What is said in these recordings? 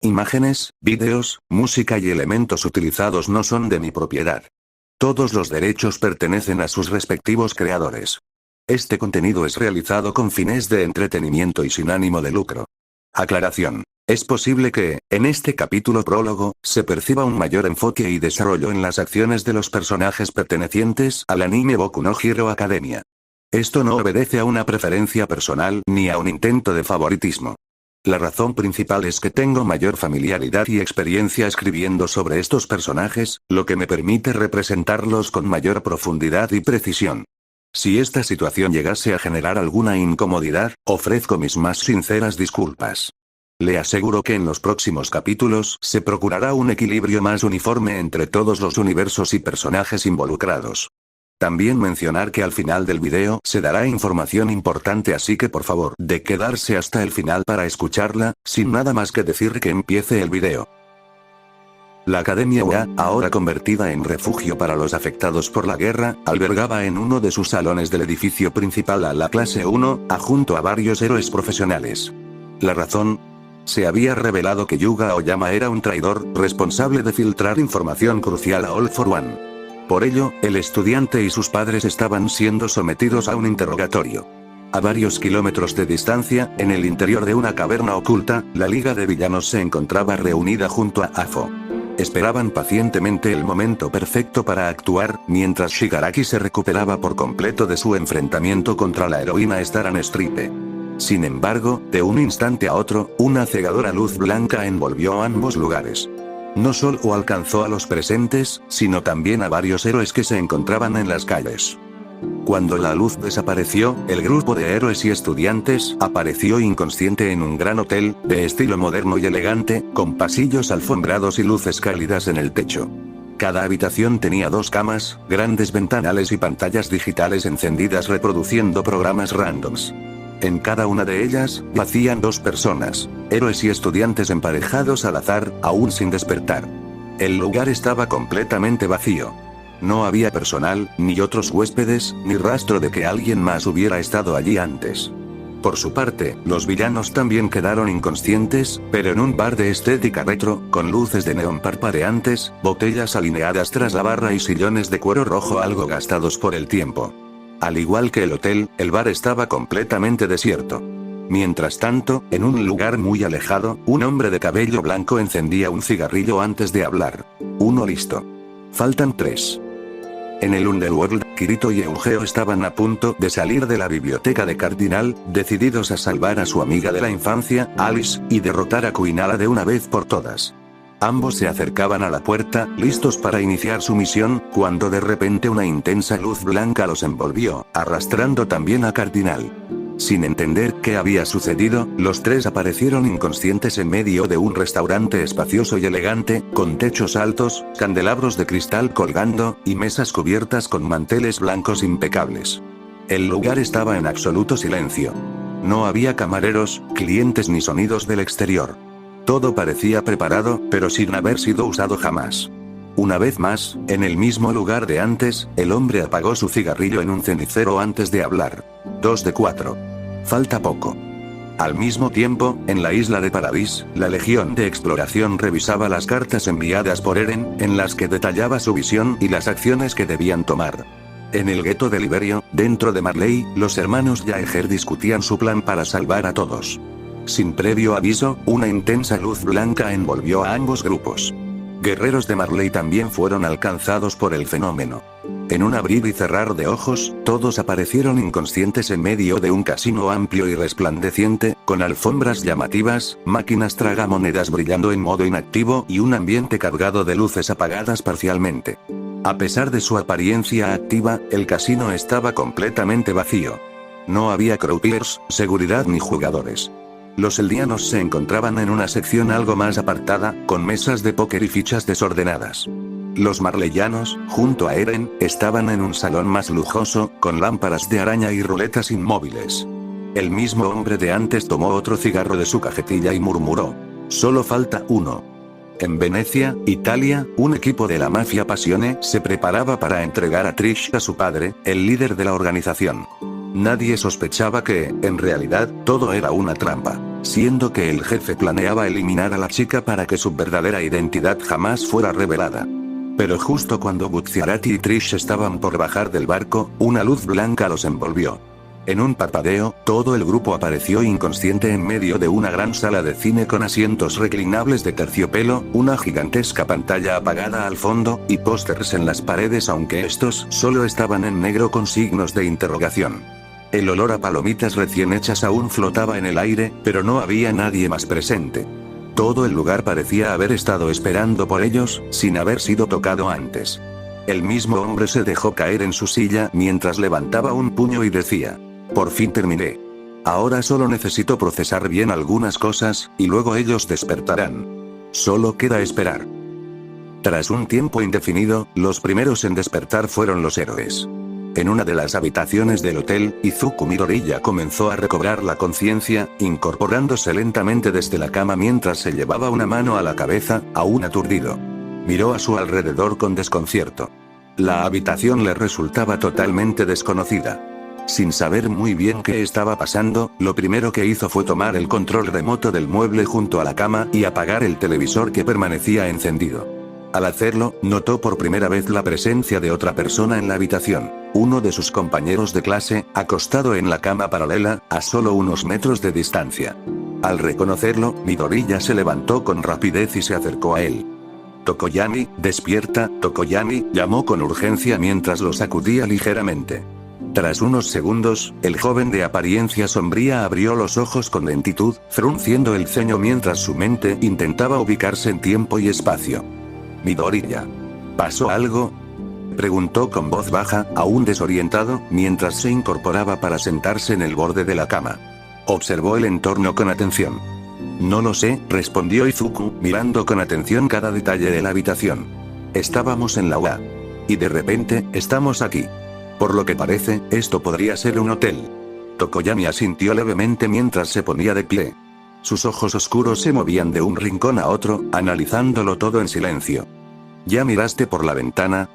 Imágenes, vídeos, música y elementos utilizados no son de mi propiedad. Todos los derechos pertenecen a sus respectivos creadores. Este contenido es realizado con fines de entretenimiento y sin ánimo de lucro. Aclaración. Es posible que, en este capítulo prólogo, se perciba un mayor enfoque y desarrollo en las acciones de los personajes pertenecientes al anime Boku no Hero Academia. Esto no obedece a una preferencia personal ni a un intento de favoritismo. La razón principal es que tengo mayor familiaridad y experiencia escribiendo sobre estos personajes, lo que me permite representarlos con mayor profundidad y precisión. Si esta situación llegase a generar alguna incomodidad, ofrezco mis más sinceras disculpas. Le aseguro que en los próximos capítulos se procurará un equilibrio más uniforme entre todos los universos y personajes involucrados. También mencionar que al final del video se dará información importante, así que por favor de quedarse hasta el final para escucharla, sin nada más que decir que empiece el video. La Academia UA, ahora convertida en refugio para los afectados por la guerra, albergaba en uno de sus salones del edificio principal a la clase 1, junto a varios héroes profesionales. La razón: se había revelado que Yuga Oyama era un traidor, responsable de filtrar información crucial a All for One. Por ello, el estudiante y sus padres estaban siendo sometidos a un interrogatorio. A varios kilómetros de distancia, en el interior de una caverna oculta, la Liga de Villanos se encontraba reunida junto a AFO. Esperaban pacientemente el momento perfecto para actuar, mientras Shigaraki se recuperaba por completo de su enfrentamiento contra la heroína Staran Stripe. Sin embargo, de un instante a otro, una cegadora luz blanca envolvió ambos lugares. No solo alcanzó a los presentes, sino también a varios héroes que se encontraban en las calles. Cuando la luz desapareció, el grupo de héroes y estudiantes apareció inconsciente en un gran hotel, de estilo moderno y elegante, con pasillos alfombrados y luces cálidas en el techo. Cada habitación tenía 2 camas, grandes ventanales y pantallas digitales encendidas reproduciendo programas randoms. En cada una de ellas, yacían 2 personas, héroes y estudiantes emparejados al azar, aún sin despertar. El lugar estaba completamente vacío. No había personal, ni otros huéspedes, ni rastro de que alguien más hubiera estado allí antes. Por su parte, los villanos también quedaron inconscientes, pero en un bar de estética retro, con luces de neón parpadeantes, botellas alineadas tras la barra y sillones de cuero rojo algo gastados por el tiempo. Al igual que el hotel, el bar estaba completamente desierto. Mientras tanto, en un lugar muy alejado, un hombre de cabello blanco encendía un cigarrillo antes de hablar. Uno listo. Faltan 3. En el Underworld, Kirito y Eugeo estaban a punto de salir de la biblioteca de Cardinal, decididos a salvar a su amiga de la infancia, Alice, y derrotar a Kuinala de una vez por todas. Ambos se acercaban a la puerta, listos para iniciar su misión, cuando de repente una intensa luz blanca los envolvió, arrastrando también a Cardinal. Sin entender qué había sucedido, los 3 aparecieron inconscientes en medio de un restaurante espacioso y elegante, con techos altos, candelabros de cristal colgando, y mesas cubiertas con manteles blancos impecables. El lugar estaba en absoluto silencio. No había camareros, clientes ni sonidos del exterior. Todo parecía preparado, pero sin haber sido usado jamás. Una vez más, en el mismo lugar de antes, el hombre apagó su cigarrillo en un cenicero antes de hablar. 2 de 4. Falta poco. Al mismo tiempo, en la isla de Paradis, la Legión de Exploración revisaba las cartas enviadas por Eren, en las que detallaba su visión y las acciones que debían tomar. En el gueto de Liberio, dentro de Marley, los hermanos Jaeger discutían su plan para salvar a todos. Sin previo aviso, una intensa luz blanca envolvió a ambos grupos. Guerreros de Marley también fueron alcanzados por el fenómeno. En un abrir y cerrar de ojos, todos aparecieron inconscientes en medio de un casino amplio y resplandeciente, con alfombras llamativas, máquinas tragamonedas brillando en modo inactivo y un ambiente cargado de luces apagadas parcialmente. A pesar de su apariencia activa, el casino estaba completamente vacío. No había croupiers, seguridad ni jugadores. Los eldianos se encontraban en una sección algo más apartada, con mesas de póker y fichas desordenadas. Los marleyanos, junto a Eren, estaban en un salón más lujoso, con lámparas de araña y ruletas inmóviles. El mismo hombre de antes tomó otro cigarro de su cajetilla y murmuró: «Solo falta uno». En Venecia, Italia, un equipo de la mafia Passione se preparaba para entregar a Trish a su padre, el líder de la organización. Nadie sospechaba que, en realidad, todo era una trampa. siendo que el jefe planeaba eliminar a la chica para que su verdadera identidad jamás fuera revelada. Pero justo cuando Bucciarati y Trish estaban por bajar del barco, una luz blanca los envolvió. En un parpadeo, todo el grupo apareció inconsciente en medio de una gran sala de cine con asientos reclinables de terciopelo, una gigantesca pantalla apagada al fondo, y pósters en las paredes aunque estos solo estaban en negro con signos de interrogación. El olor a palomitas recién hechas aún flotaba en el aire, pero no había nadie más presente. Todo el lugar parecía haber estado esperando por ellos, sin haber sido tocado antes. El mismo hombre se dejó caer en su silla mientras levantaba un puño y decía: por fin terminé. Ahora solo necesito procesar bien algunas cosas, y luego ellos despertarán. Solo queda esperar. Tras un tiempo indefinido, los primeros en despertar fueron los héroes. En una de las habitaciones del hotel, Izuku Midoriya comenzó a recobrar la conciencia, incorporándose lentamente desde la cama mientras se llevaba una mano a la cabeza, aún aturdido. Miró a su alrededor con desconcierto. La habitación le resultaba totalmente desconocida. Sin saber muy bien qué estaba pasando, lo primero que hizo fue tomar el control remoto del mueble junto a la cama y apagar el televisor que permanecía encendido. Al hacerlo, notó por primera vez la presencia de otra persona en la habitación, uno de sus compañeros de clase, acostado en la cama paralela, a solo unos metros de distancia. Al reconocerlo, Midoriya se levantó con rapidez y se acercó a él. «Tokoyami, despierta, Tokoyami», llamó con urgencia mientras lo sacudía ligeramente. Tras unos segundos, el joven de apariencia sombría abrió los ojos con lentitud, frunciendo el ceño mientras su mente intentaba ubicarse en tiempo y espacio. «Midoriya. ¿Pasó algo?», preguntó con voz baja, aún desorientado, mientras se incorporaba para sentarse en el borde de la cama. Observó el entorno con atención. «No lo sé», respondió Izuku, mirando con atención cada detalle de la habitación. «Estábamos en la UA. Y de repente, estamos aquí. Por lo que parece, esto podría ser un hotel». Tokoyami asintió levemente mientras se ponía de pie. Sus ojos oscuros se movían de un rincón a otro, analizándolo todo en silencio. «¿Ya miraste por la ventana?»,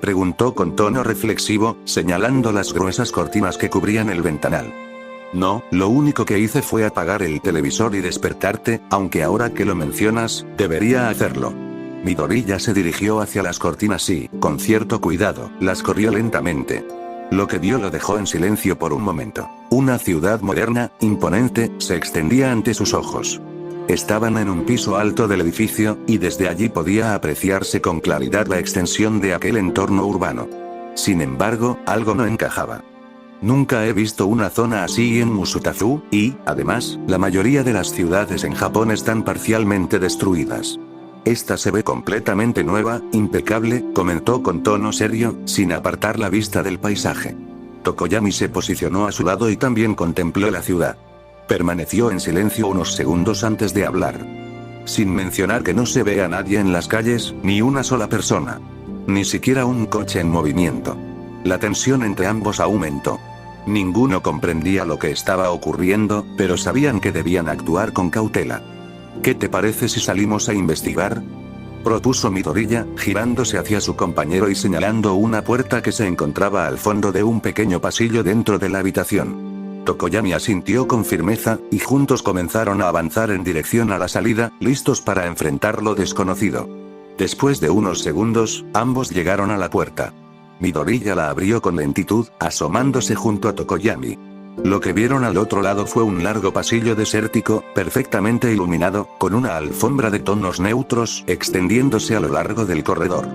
preguntó con tono reflexivo, señalando las gruesas cortinas que cubrían el ventanal. «No, lo único que hice fue apagar el televisor y despertarte, aunque ahora que lo mencionas, debería hacerlo». Midoriya se dirigió hacia las cortinas y, con cierto cuidado, las corrió lentamente. Lo que vio lo dejó en silencio por un momento. Una ciudad moderna, imponente, se extendía ante sus ojos. Estaban en un piso alto del edificio, y desde allí podía apreciarse con claridad la extensión de aquel entorno urbano. Sin embargo, algo no encajaba. Nunca he visto una zona así en Musutazu, y, además, la mayoría de las ciudades en Japón están parcialmente destruidas. «Esta se ve completamente nueva, impecable», comentó con tono serio, sin apartar la vista del paisaje. Tokoyami se posicionó a su lado y también contempló la ciudad. Permaneció en silencio unos segundos antes de hablar. «Sin mencionar que no se ve a nadie en las calles, ni una sola persona. Ni siquiera un coche en movimiento». La tensión entre ambos aumentó. Ninguno comprendía lo que estaba ocurriendo, pero sabían que debían actuar con cautela. «¿Qué te parece si salimos a investigar?», propuso Midoriya, girándose hacia su compañero y señalando una puerta que se encontraba al fondo de un pequeño pasillo dentro de la habitación. Tokoyami asintió con firmeza, y juntos comenzaron a avanzar en dirección a la salida, listos para enfrentar lo desconocido. Después de unos segundos, ambos llegaron a la puerta. Midoriya la abrió con lentitud, asomándose junto a Tokoyami. Lo que vieron al otro lado fue un largo pasillo desértico, perfectamente iluminado, con una alfombra de tonos neutros extendiéndose a lo largo del corredor.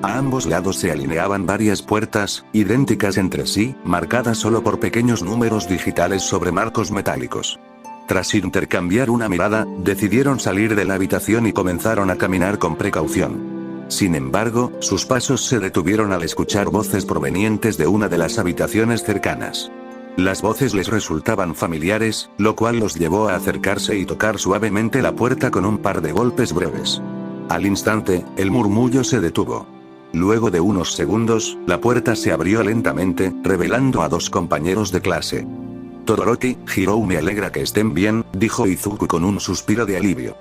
A ambos lados se alineaban varias puertas, idénticas entre sí, marcadas solo por pequeños números digitales sobre marcos metálicos. Tras intercambiar una mirada, decidieron salir de la habitación y comenzaron a caminar con precaución. Sin embargo, sus pasos se detuvieron al escuchar voces provenientes de una de las habitaciones cercanas. Las voces les resultaban familiares, lo cual los llevó a acercarse y tocar suavemente la puerta con un par de golpes breves. Al instante, el murmullo se detuvo. Luego de unos segundos, la puerta se abrió lentamente, revelando a dos compañeros de clase. «Todoroki, Hirou, me alegra que estén bien», dijo Izuku con un suspiro de alivio.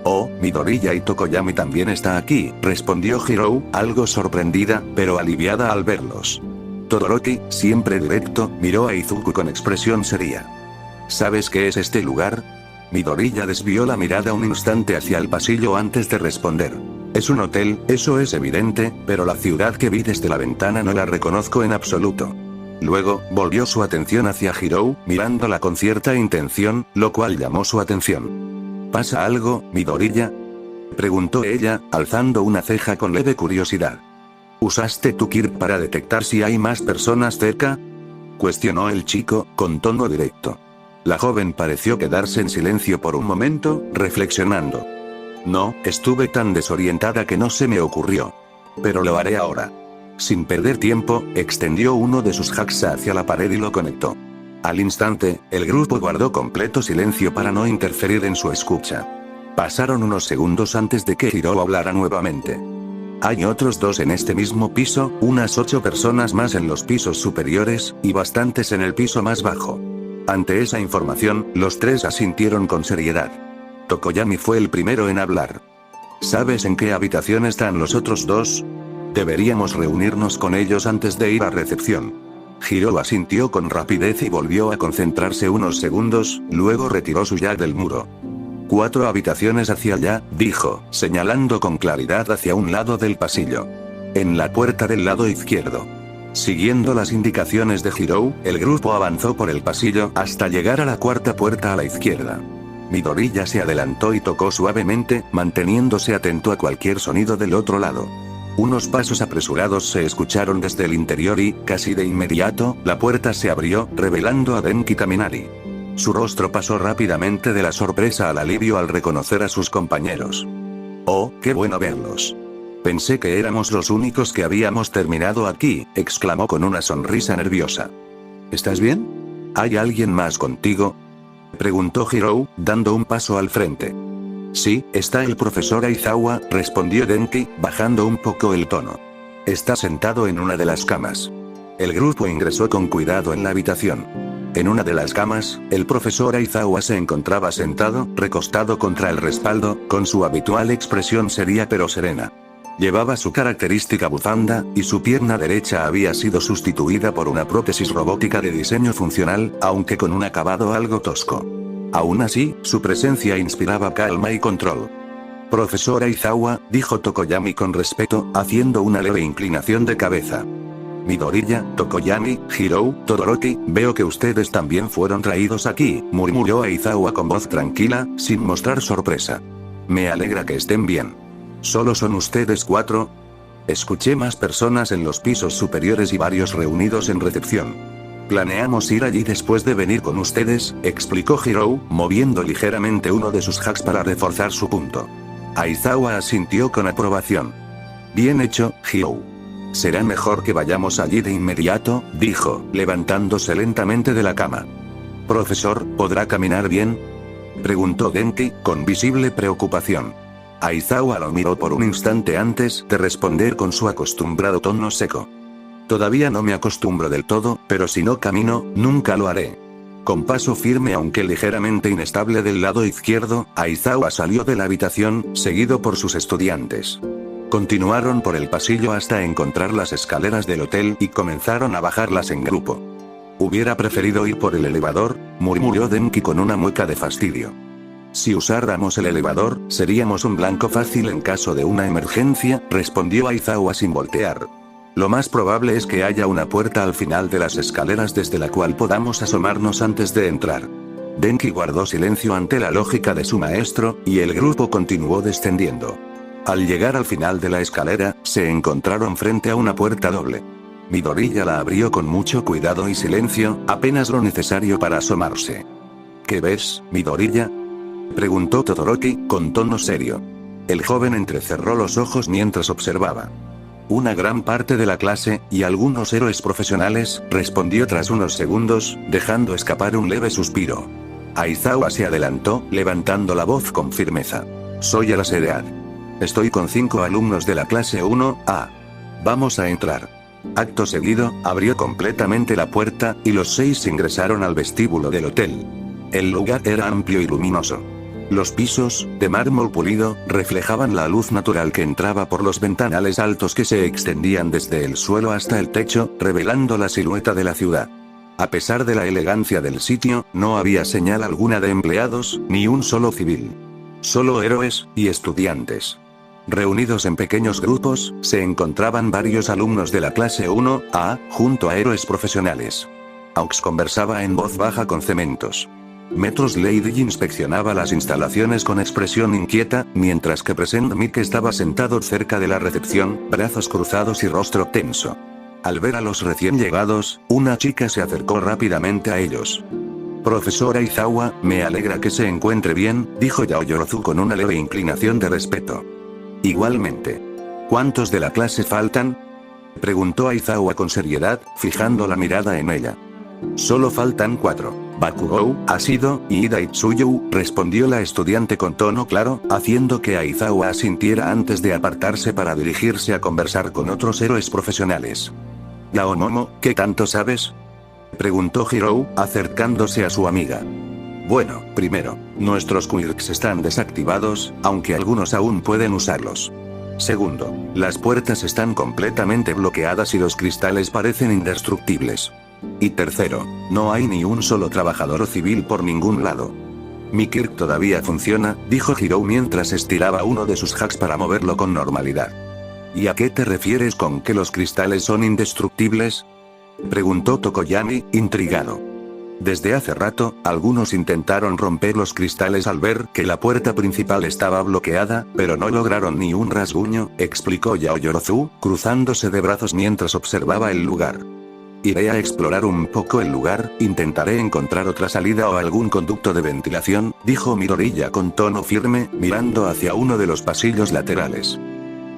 «Oh, Midoriya y Tokoyami también está aquí», respondió Hirou, algo sorprendida, pero aliviada al verlos. Todoroki, siempre directo, miró a Izuku con expresión seria. «¿Sabes qué es este lugar?», Midoriya desvió la mirada un instante hacia el pasillo antes de responder. Es un hotel, eso es evidente, pero la ciudad que vi desde la ventana no la reconozco en absoluto. Luego, volvió su atención hacia Hirou, mirándola con cierta intención, lo cual llamó su atención. ¿Pasa algo, Midoriya?, preguntó ella, alzando una ceja con leve curiosidad. ¿Usaste tu Kirp para detectar si hay más personas cerca?, cuestionó el chico, con tono directo. La joven pareció quedarse en silencio por un momento, reflexionando. No, estuve tan desorientada que no se me ocurrió. Pero lo haré ahora. Sin perder tiempo, extendió uno de sus hacks hacia la pared y lo conectó. Al instante, el grupo guardó completo silencio para no interferir en su escucha. Pasaron unos segundos antes de que Hirou hablara nuevamente. Hay otros 2 en este mismo piso, unas 8 personas más en los pisos superiores, y bastantes en el piso más bajo. Ante esa información, los 3 asintieron con seriedad. Tokoyami fue el primero en hablar. ¿Sabes en qué habitación están los otros 2? Deberíamos reunirnos con ellos antes de ir a recepción. Hirou asintió con rapidez y volvió a concentrarse unos segundos, luego retiró su yak del muro. 4 habitaciones hacia allá, dijo, señalando con claridad hacia un lado del pasillo. En la puerta del lado izquierdo. Siguiendo las indicaciones de Hirou, el grupo avanzó por el pasillo hasta llegar a la 4ª puerta a la izquierda. Midoriya se adelantó y tocó suavemente, manteniéndose atento a cualquier sonido del otro lado. Unos pasos apresurados se escucharon desde el interior y, casi de inmediato, la puerta se abrió, revelando a Denki Kaminari. Su rostro pasó rápidamente de la sorpresa al alivio al reconocer a sus compañeros. «Oh, qué bueno verlos. Pensé que éramos los únicos que habíamos terminado aquí», exclamó con una sonrisa nerviosa. «¿Estás bien? ¿Hay alguien más contigo?», preguntó Hirou, dando un paso al frente. «Sí, está el profesor Aizawa», respondió Denki, bajando un poco el tono. «Está sentado en una de las camas». El grupo ingresó con cuidado en la habitación. En una de las camas, el profesor Aizawa se encontraba sentado, recostado contra el respaldo, con su habitual expresión seria pero serena. Llevaba su característica bufanda, y su pierna derecha había sido sustituida por una prótesis robótica de diseño funcional, aunque con un acabado algo tosco. Aún así, su presencia inspiraba calma y control. «Profesor Aizawa», dijo Tokoyami con respeto, haciendo una leve inclinación de cabeza. «Midoriya, Tokoyami, Hirou, Todoroki, veo que ustedes también fueron traídos aquí», murmuró Aizawa con voz tranquila, sin mostrar sorpresa. «Me alegra que estén bien. ¿Solo son ustedes 4? Escuché más personas en los pisos superiores y varios reunidos en recepción. Planeamos ir allí después de venir con ustedes», explicó Hirou, moviendo ligeramente uno de sus hacks para reforzar su punto. Aizawa asintió con aprobación. «Bien hecho, Hirou. Será mejor que vayamos allí de inmediato», dijo, levantándose lentamente de la cama. «Profesor, ¿podrá caminar bien?», preguntó Denki, con visible preocupación. Aizawa lo miró por un instante antes de responder con su acostumbrado tono seco. «Todavía no me acostumbro del todo, pero si no camino, nunca lo haré». Con paso firme aunque ligeramente inestable del lado izquierdo, Aizawa salió de la habitación, seguido por sus estudiantes. Continuaron por el pasillo hasta encontrar las escaleras del hotel y comenzaron a bajarlas en grupo. «Hubiera preferido ir por el elevador», murmuró Denki con una mueca de fastidio. «Si usáramos el elevador, seríamos un blanco fácil en caso de una emergencia», respondió Aizawa sin voltear. «Lo más probable es que haya una puerta al final de las escaleras desde la cual podamos asomarnos antes de entrar». Denki guardó silencio ante la lógica de su maestro, y el grupo continuó descendiendo. Al llegar al final de la escalera, se encontraron frente a una puerta doble. Midoriya la abrió con mucho cuidado y silencio, apenas lo necesario para asomarse. «¿Qué ves, Midoriya?», preguntó Todoroki, con tono serio. El joven entrecerró los ojos mientras observaba. «Una gran parte de la clase, y algunos héroes profesionales», respondió tras unos segundos, dejando escapar un leve suspiro. Aizawa se adelantó, levantando la voz con firmeza. «Soy el Asedead. Estoy con 5 alumnos de la clase 1A. Vamos a entrar». Acto seguido, abrió completamente la puerta, y los 6 ingresaron al vestíbulo del hotel. El lugar era amplio y luminoso. Los pisos, de mármol pulido, reflejaban la luz natural que entraba por los ventanales altos que se extendían desde el suelo hasta el techo, revelando la silueta de la ciudad. A pesar de la elegancia del sitio, no había señal alguna de empleados, ni un solo civil. Solo héroes y estudiantes. Reunidos en pequeños grupos, se encontraban varios alumnos de la clase 1A, junto a héroes profesionales. Aux conversaba en voz baja con Cementos. Metros Lady inspeccionaba las instalaciones con expresión inquieta, mientras que Present Mick estaba sentado cerca de la recepción, brazos cruzados y rostro tenso. Al ver a los recién llegados, una chica se acercó rápidamente a ellos. Profesora Izawa, me alegra que se encuentre bien, dijo Yaoyorozu con una leve inclinación de respeto. Igualmente. ¿Cuántos de la clase faltan? Preguntó Aizawa con seriedad, fijando la mirada en ella. Solo faltan 4. Bakugou, Asido, y Ida Itsuyu, respondió la estudiante con tono claro, haciendo que Aizawa asintiera antes de apartarse para dirigirse a conversar con otros héroes profesionales. Yaomomo, ¿qué tanto sabes? Preguntó Hirou, acercándose a su amiga. Bueno, primero, nuestros quirks están desactivados, aunque algunos aún pueden usarlos. Segundo, las puertas están completamente bloqueadas y los cristales parecen indestructibles. Y tercero, no hay ni un solo trabajador civil por ningún lado. Mi Kirk todavía funciona, dijo Hirou mientras estiraba uno de sus hacks para moverlo con normalidad. ¿Y a qué te refieres con que los cristales son indestructibles? Preguntó Tokoyami, intrigado. Desde hace rato, algunos intentaron romper los cristales al ver que la puerta principal estaba bloqueada, pero no lograron ni un rasguño, explicó Yaoyorozu, cruzándose de brazos mientras observaba el lugar. Iré a explorar un poco el lugar, intentaré encontrar otra salida o algún conducto de ventilación, dijo Midoriya con tono firme, mirando hacia uno de los pasillos laterales.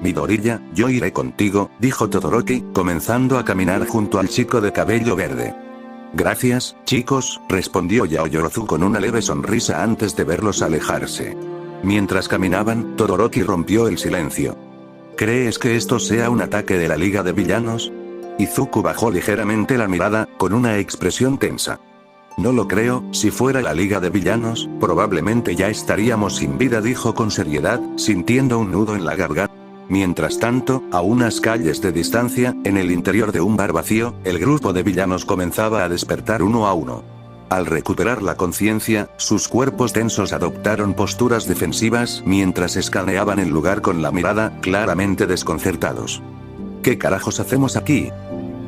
Midoriya, yo iré contigo, dijo Todoroki, comenzando a caminar junto al chico de cabello verde. Gracias, chicos, respondió Yaoyorozu con una leve sonrisa antes de verlos alejarse. Mientras caminaban, Todoroki rompió el silencio. ¿Crees que esto sea un ataque de la Liga de Villanos? Izuku bajó ligeramente la mirada, con una expresión tensa. No lo creo, si fuera la Liga de Villanos, probablemente ya estaríamos sin vida, dijo con seriedad, sintiendo un nudo en la garganta. Mientras tanto, a unas calles de distancia, en el interior de un bar vacío, el grupo de villanos comenzaba a despertar uno a uno. Al recuperar la conciencia, sus cuerpos tensos adoptaron posturas defensivas mientras escaneaban el lugar con la mirada, claramente desconcertados. ¿Qué carajos hacemos aquí?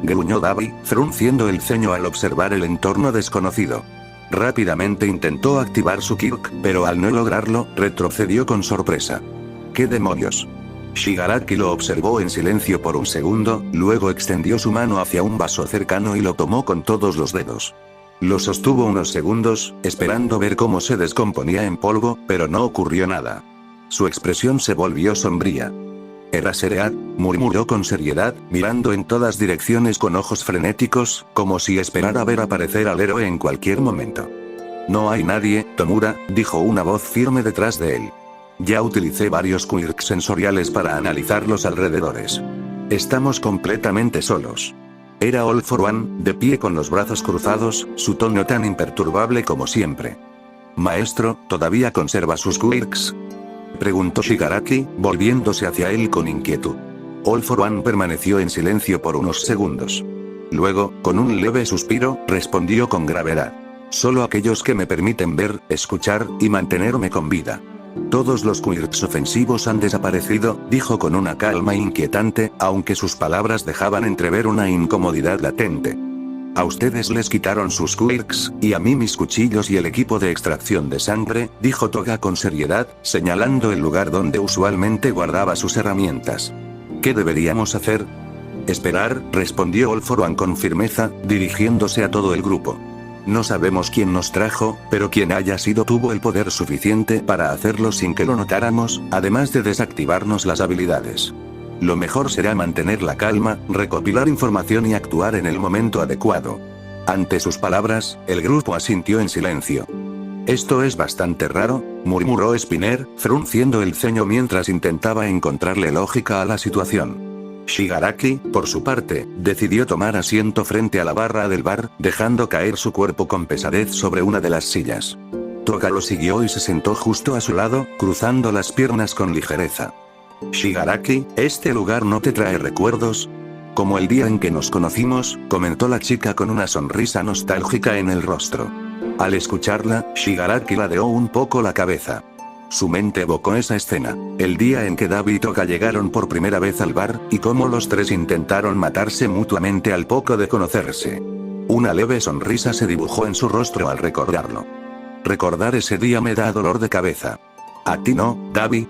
Gruñó Dabi, frunciendo el ceño al observar el entorno desconocido. Rápidamente intentó activar su Kirk, pero al no lograrlo, retrocedió con sorpresa. ¿Qué demonios? Shigaraki lo observó en silencio por un segundo, luego extendió su mano hacia un vaso cercano y lo tomó con todos los dedos. Lo sostuvo unos segundos, esperando ver cómo se descomponía en polvo, pero no ocurrió nada. Su expresión se volvió sombría. «Era Sereat», murmuró con seriedad, mirando en todas direcciones con ojos frenéticos, como si esperara ver aparecer al héroe en cualquier momento. «No hay nadie, Tomura», dijo una voz firme detrás de él. Ya utilicé varios quirks sensoriales para analizar los alrededores. Estamos completamente solos. Era All for One, de pie con los brazos cruzados, su tono tan imperturbable como siempre. «Maestro, ¿todavía conserva sus quirks?», preguntó Shigaraki, volviéndose hacia él con inquietud. All for One permaneció en silencio por unos segundos. Luego, con un leve suspiro, respondió con gravedad. «Solo aquellos que me permiten ver, escuchar, y mantenerme con vida. Todos los quirks ofensivos han desaparecido», dijo con una calma inquietante, aunque sus palabras dejaban entrever una incomodidad latente. «A ustedes les quitaron sus quirks, y a mí mis cuchillos y el equipo de extracción de sangre», dijo Toga con seriedad, señalando el lugar donde usualmente guardaba sus herramientas. «¿Qué deberíamos hacer?» «Esperar», respondió All for One con firmeza, dirigiéndose a todo el grupo. «No sabemos quién nos trajo, pero quien haya sido tuvo el poder suficiente para hacerlo sin que lo notáramos, además de desactivarnos las habilidades. Lo mejor será mantener la calma, recopilar información y actuar en el momento adecuado». Ante sus palabras, el grupo asintió en silencio. «Esto es bastante raro», murmuró Spinner, frunciendo el ceño mientras intentaba encontrarle lógica a la situación. Shigaraki, por su parte, decidió tomar asiento frente a la barra del bar, dejando caer su cuerpo con pesadez sobre una de las sillas. Toga lo siguió y se sentó justo a su lado, cruzando las piernas con ligereza. «Shigaraki, ¿este lugar no te trae recuerdos?», Como el día en que nos conocimos, comentó la chica con una sonrisa nostálgica en el rostro. Al escucharla, Shigaraki ladeó un poco la cabeza. Su mente evocó esa escena, el día en que Dabi y Toga llegaron por primera vez al bar, y cómo los tres intentaron matarse mutuamente al poco de conocerse. Una leve sonrisa se dibujó en su rostro al recordarlo. Recordar ese día me da dolor de cabeza. ¿A ti no, Dabi?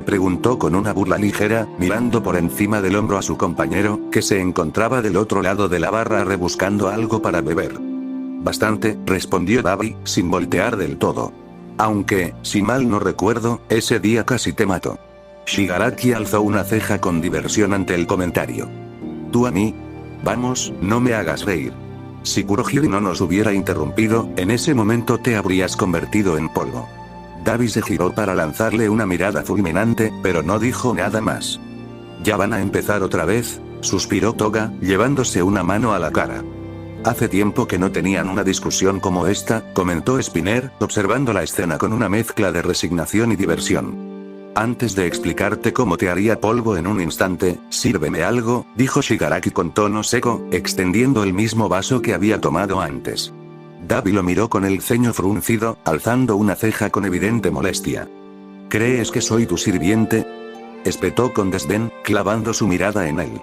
Preguntó con una burla ligera, mirando por encima del hombro a su compañero, que se encontraba del otro lado de la barra rebuscando algo para beber. Bastante, respondió Dabi, sin voltear del todo. Aunque, si mal no recuerdo, ese día casi te mató. Shigaraki alzó una ceja con diversión ante el comentario. ¿Tú a mí? Vamos, no me hagas reír. Si Kurohige no nos hubiera interrumpido, en ese momento te habrías convertido en polvo. Dabi se giró para lanzarle una mirada fulminante, pero no dijo nada más. ¿Ya van a empezar otra vez?, suspiró Toga, llevándose una mano a la cara. Hace tiempo que no tenían una discusión como esta, comentó Spinner, observando la escena con una mezcla de resignación y diversión. Antes de explicarte cómo te haría polvo en un instante, sírveme algo, dijo Shigaraki con tono seco, extendiendo el mismo vaso que había tomado antes. Dabi lo miró con el ceño fruncido, alzando una ceja con evidente molestia. ¿Crees que soy tu sirviente?, espetó con desdén, clavando su mirada en él.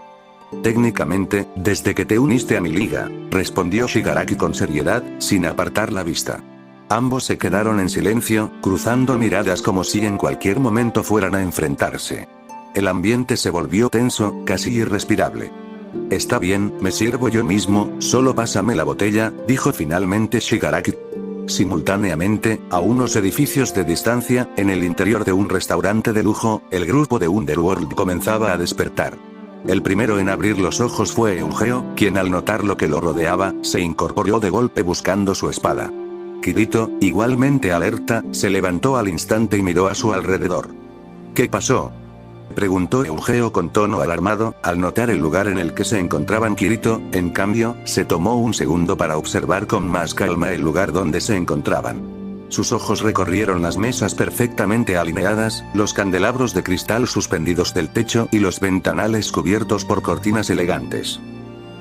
Técnicamente, desde que te uniste a mi liga, respondió Shigaraki con seriedad, sin apartar la vista. Ambos se quedaron en silencio, cruzando miradas como si en cualquier momento fueran a enfrentarse. El ambiente se volvió tenso, casi irrespirable. Está bien, me sirvo yo mismo, solo pásame la botella, dijo finalmente Shigaraki. Simultáneamente, a unos edificios de distancia, en el interior de un restaurante de lujo, el grupo de Underworld comenzaba a despertar. El primero en abrir los ojos fue Eugeo, quien al notar lo que lo rodeaba, se incorporó de golpe buscando su espada. Kirito, igualmente alerta, se levantó al instante y miró a su alrededor. ¿Qué pasó?, preguntó Eugeo con tono alarmado, al notar el lugar en el que se encontraban. Kirito, en cambio, se tomó un segundo para observar con más calma el lugar donde se encontraban. Sus ojos recorrieron las mesas perfectamente alineadas, los candelabros de cristal suspendidos del techo y los ventanales cubiertos por cortinas elegantes.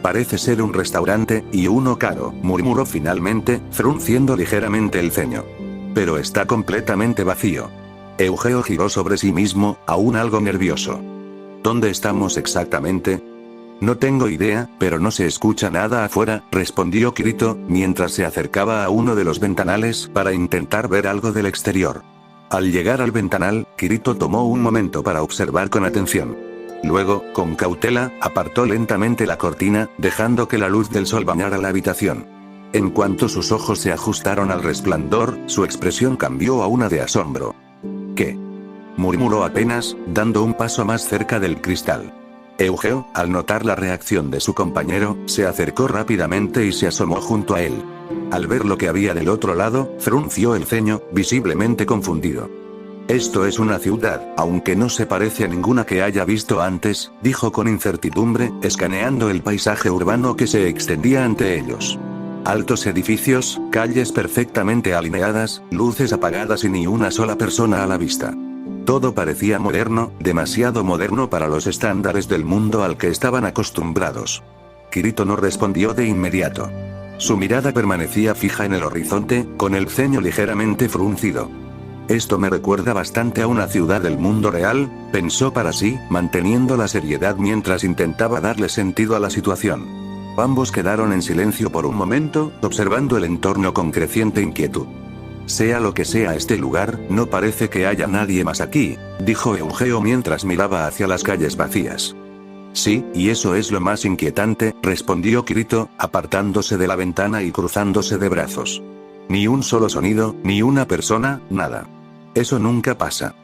Parece ser un restaurante, y uno caro, murmuró finalmente, frunciendo ligeramente el ceño. Pero está completamente vacío. Eugeo giró sobre sí mismo, aún algo nervioso. ¿Dónde estamos exactamente? No tengo idea, pero no se escucha nada afuera, respondió Kirito, mientras se acercaba a uno de los ventanales para intentar ver algo del exterior. Al llegar al ventanal, Kirito tomó un momento para observar con atención. Luego, con cautela, apartó lentamente la cortina, dejando que la luz del sol bañara la habitación. En cuanto sus ojos se ajustaron al resplandor, su expresión cambió a una de asombro. ¿Qué?, murmuró apenas, dando un paso más cerca del cristal. Eugeo, al notar la reacción de su compañero, se acercó rápidamente y se asomó junto a él. Al ver lo que había del otro lado, frunció el ceño, visiblemente confundido. Esto es una ciudad, aunque no se parece a ninguna que haya visto antes, dijo con incertidumbre, escaneando el paisaje urbano que se extendía ante ellos. Altos edificios, calles perfectamente alineadas, luces apagadas y ni una sola persona a la vista. Todo parecía moderno, demasiado moderno para los estándares del mundo al que estaban acostumbrados. Kirito no respondió de inmediato. Su mirada permanecía fija en el horizonte, con el ceño ligeramente fruncido. Esto me recuerda bastante a una ciudad del mundo real, pensó para sí, manteniendo la seriedad mientras intentaba darle sentido a la situación. Ambos quedaron en silencio por un momento, observando el entorno con creciente inquietud. Sea lo que sea este lugar, no parece que haya nadie más aquí, dijo Eugeo mientras miraba hacia las calles vacías. Sí, y eso es lo más inquietante, respondió Kirito, apartándose de la ventana y cruzándose de brazos. Ni un solo sonido, ni una persona, nada. Eso nunca pasa.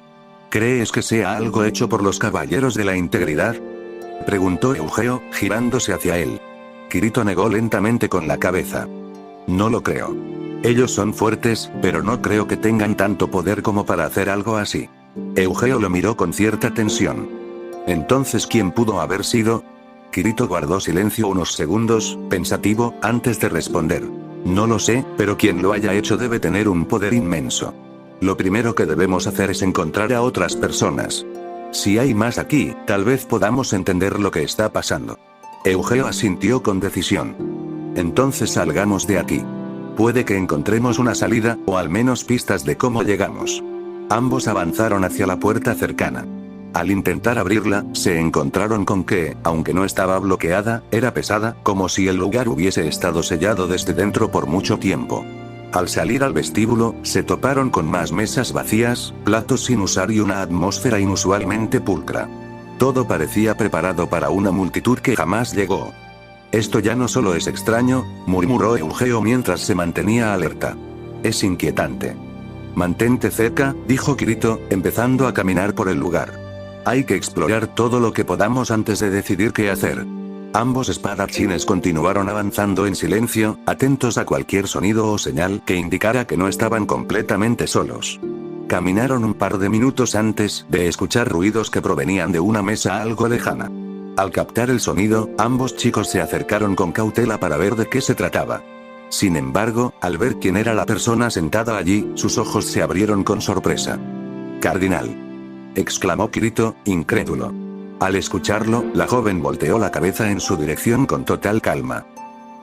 ¿Crees que sea algo hecho por los caballeros de la integridad?, preguntó Eugeo, girándose hacia él. Kirito negó lentamente con la cabeza. No lo creo. Ellos son fuertes, pero no creo que tengan tanto poder como para hacer algo así. Eugeo lo miró con cierta tensión. Entonces, ¿quién pudo haber sido? Kirito guardó silencio unos segundos, pensativo, antes de responder. No lo sé, pero quien lo haya hecho debe tener un poder inmenso. Lo primero que debemos hacer es encontrar a otras personas. Si hay más aquí, tal vez podamos entender lo que está pasando. Eugeo asintió con decisión. Entonces salgamos de aquí. Puede que encontremos una salida, o al menos pistas de cómo llegamos. Ambos avanzaron hacia la puerta cercana. Al intentar abrirla, se encontraron con que, aunque no estaba bloqueada, era pesada, como si el lugar hubiese estado sellado desde dentro por mucho tiempo. Al salir al vestíbulo, se toparon con más mesas vacías, platos sin usar y una atmósfera inusualmente pulcra. Todo parecía preparado para una multitud que jamás llegó. Esto ya no solo es extraño, murmuró Eugeo mientras se mantenía alerta. Es inquietante. Mantente cerca, dijo Kirito, empezando a caminar por el lugar. Hay que explorar todo lo que podamos antes de decidir qué hacer. Ambos espadachines continuaron avanzando en silencio, atentos a cualquier sonido o señal que indicara que no estaban completamente solos. Caminaron un par de minutos antes de escuchar ruidos que provenían de una mesa algo lejana. Al captar el sonido, ambos chicos se acercaron con cautela para ver de qué se trataba. Sin embargo, al ver quién era la persona sentada allí, sus ojos se abrieron con sorpresa. «Cardinal», exclamó Kirito, incrédulo. Al escucharlo, la joven volteó la cabeza en su dirección con total calma.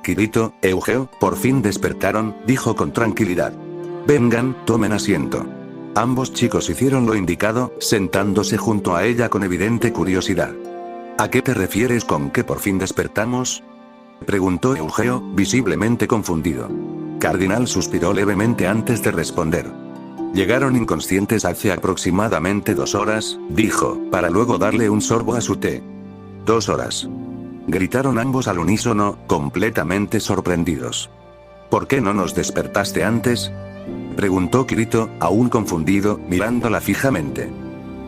«Kirito, Eugeo, por fin despertaron», dijo con tranquilidad. «Vengan, tomen asiento». Ambos chicos hicieron lo indicado, sentándose junto a ella con evidente curiosidad. ¿A qué te refieres con que por fin despertamos?, preguntó Eugeo, visiblemente confundido. Cardinal suspiró levemente antes de responder. Llegaron inconscientes hace aproximadamente 2 horas, dijo, para luego darle un sorbo a su té. 2 horas. Gritaron ambos al unísono, completamente sorprendidos. ¿Por qué no nos despertaste antes?, preguntó Kirito, aún confundido, mirándola fijamente.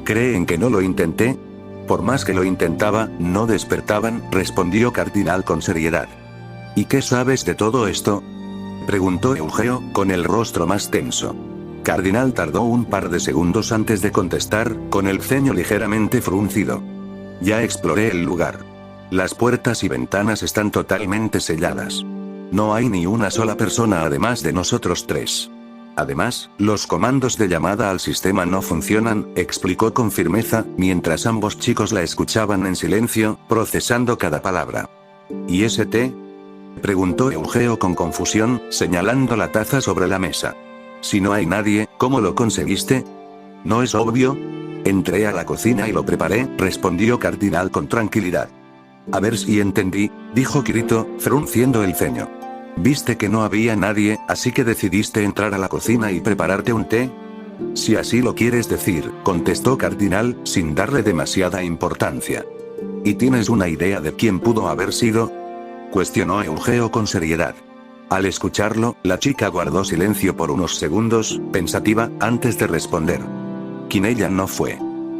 ¿Creen que no lo intenté? Por más que lo intentaba, no despertaban, respondió Cardinal con seriedad. ¿Y qué sabes de todo esto?, preguntó Eugeo, con el rostro más tenso. Cardinal tardó un par de segundos antes de contestar, con el ceño ligeramente fruncido. Ya exploré el lugar. Las puertas y ventanas están totalmente selladas. No hay ni una sola persona además de nosotros 3. Además, los comandos de llamada al sistema no funcionan, explicó con firmeza, mientras ambos chicos la escuchaban en silencio, procesando cada palabra. ¿Y ese té?, preguntó Eugeo con confusión, señalando la taza sobre la mesa. Si no hay nadie, ¿cómo lo conseguiste? ¿No es obvio? Entré a la cocina y lo preparé, respondió Cardinal con tranquilidad. A ver si entendí, dijo Kirito, frunciendo el ceño. Viste que no había nadie, así que decidiste entrar a la cocina y prepararte un té. Si así lo quieres decir, contestó Cardinal, sin darle demasiada importancia. ¿Y tienes una idea de quién pudo haber sido?, cuestionó Eugeo con seriedad. Al escucharlo, la chica guardó silencio por unos segundos, pensativa, antes de responder. «Quien ella no fue.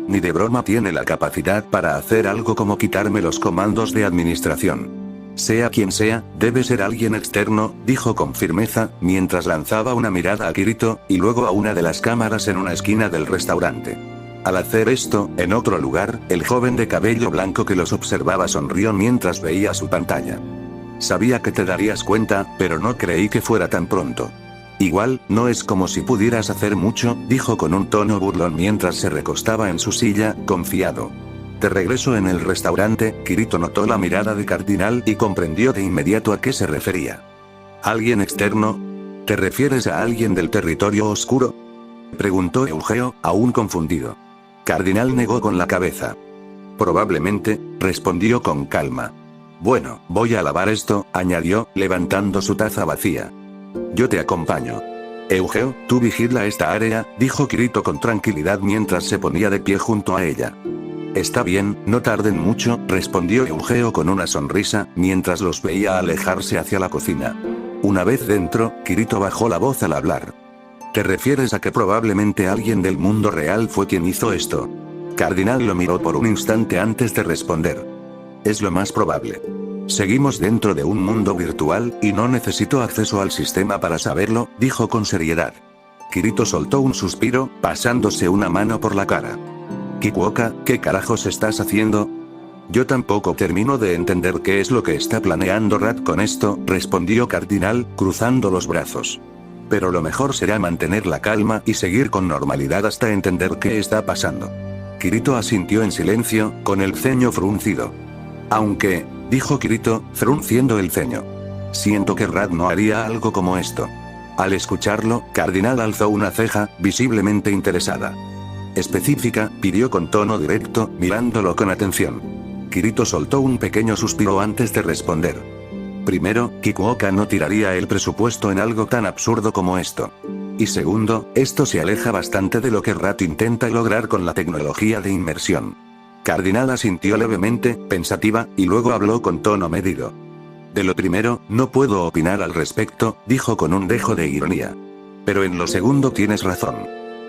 Ni de broma tiene la capacidad para hacer algo como quitarme los comandos de administración. Sea quien sea, debe ser alguien externo», dijo con firmeza, mientras lanzaba una mirada a Kirito, y luego a una de las cámaras en una esquina del restaurante. Al hacer esto, en otro lugar, el joven de cabello blanco que los observaba sonrió mientras veía su pantalla. «Sabía que te darías cuenta, pero no creí que fuera tan pronto. Igual, no es como si pudieras hacer mucho», dijo con un tono burlón mientras se recostaba en su silla, confiado. De regreso en el restaurante, Kirito notó la mirada de Cardinal y comprendió de inmediato a qué se refería. ¿Alguien externo? ¿Te refieres a alguien del territorio oscuro?, preguntó Eugeo, aún confundido. Cardinal negó con la cabeza. «Probablemente», respondió con calma. «Bueno, voy a lavar esto», añadió, levantando su taza vacía. «Yo te acompaño». «Eugeo, tú vigila esta área», dijo Kirito con tranquilidad mientras se ponía de pie junto a ella. «Está bien, no tarden mucho», respondió Eugeo con una sonrisa, mientras los veía alejarse hacia la cocina. Una vez dentro, Kirito bajó la voz al hablar. «¿Te refieres a que probablemente alguien del mundo real fue quien hizo esto?». Cardinal lo miró por un instante antes de responder. «Es lo más probable. Seguimos dentro de un mundo virtual, y no necesito acceso al sistema para saberlo», dijo con seriedad. Kirito soltó un suspiro, pasándose una mano por la cara. «Kikuoka, ¿qué carajos estás haciendo?». «Yo tampoco termino de entender qué es lo que está planeando Rat con esto», respondió Cardinal, cruzando los brazos. «Pero lo mejor será mantener la calma y seguir con normalidad hasta entender qué está pasando». Kirito asintió en silencio, con el ceño fruncido. «Aunque, dijo Kirito, frunciendo el ceño. Siento que Rad no haría algo como esto. Al escucharlo, Cardinal alzó una ceja, visiblemente interesada. Específica, pidió con tono directo, mirándolo con atención. Kirito soltó un pequeño suspiro antes de responder. Primero, Kikuoka no tiraría el presupuesto en algo tan absurdo como esto. Y segundo, esto se aleja bastante de lo que Rad intenta lograr con la tecnología de inmersión. Cardinal asintió levemente, pensativa, y luego habló con tono medido. De lo primero, no puedo opinar al respecto, dijo con un dejo de ironía. Pero en lo segundo tienes razón.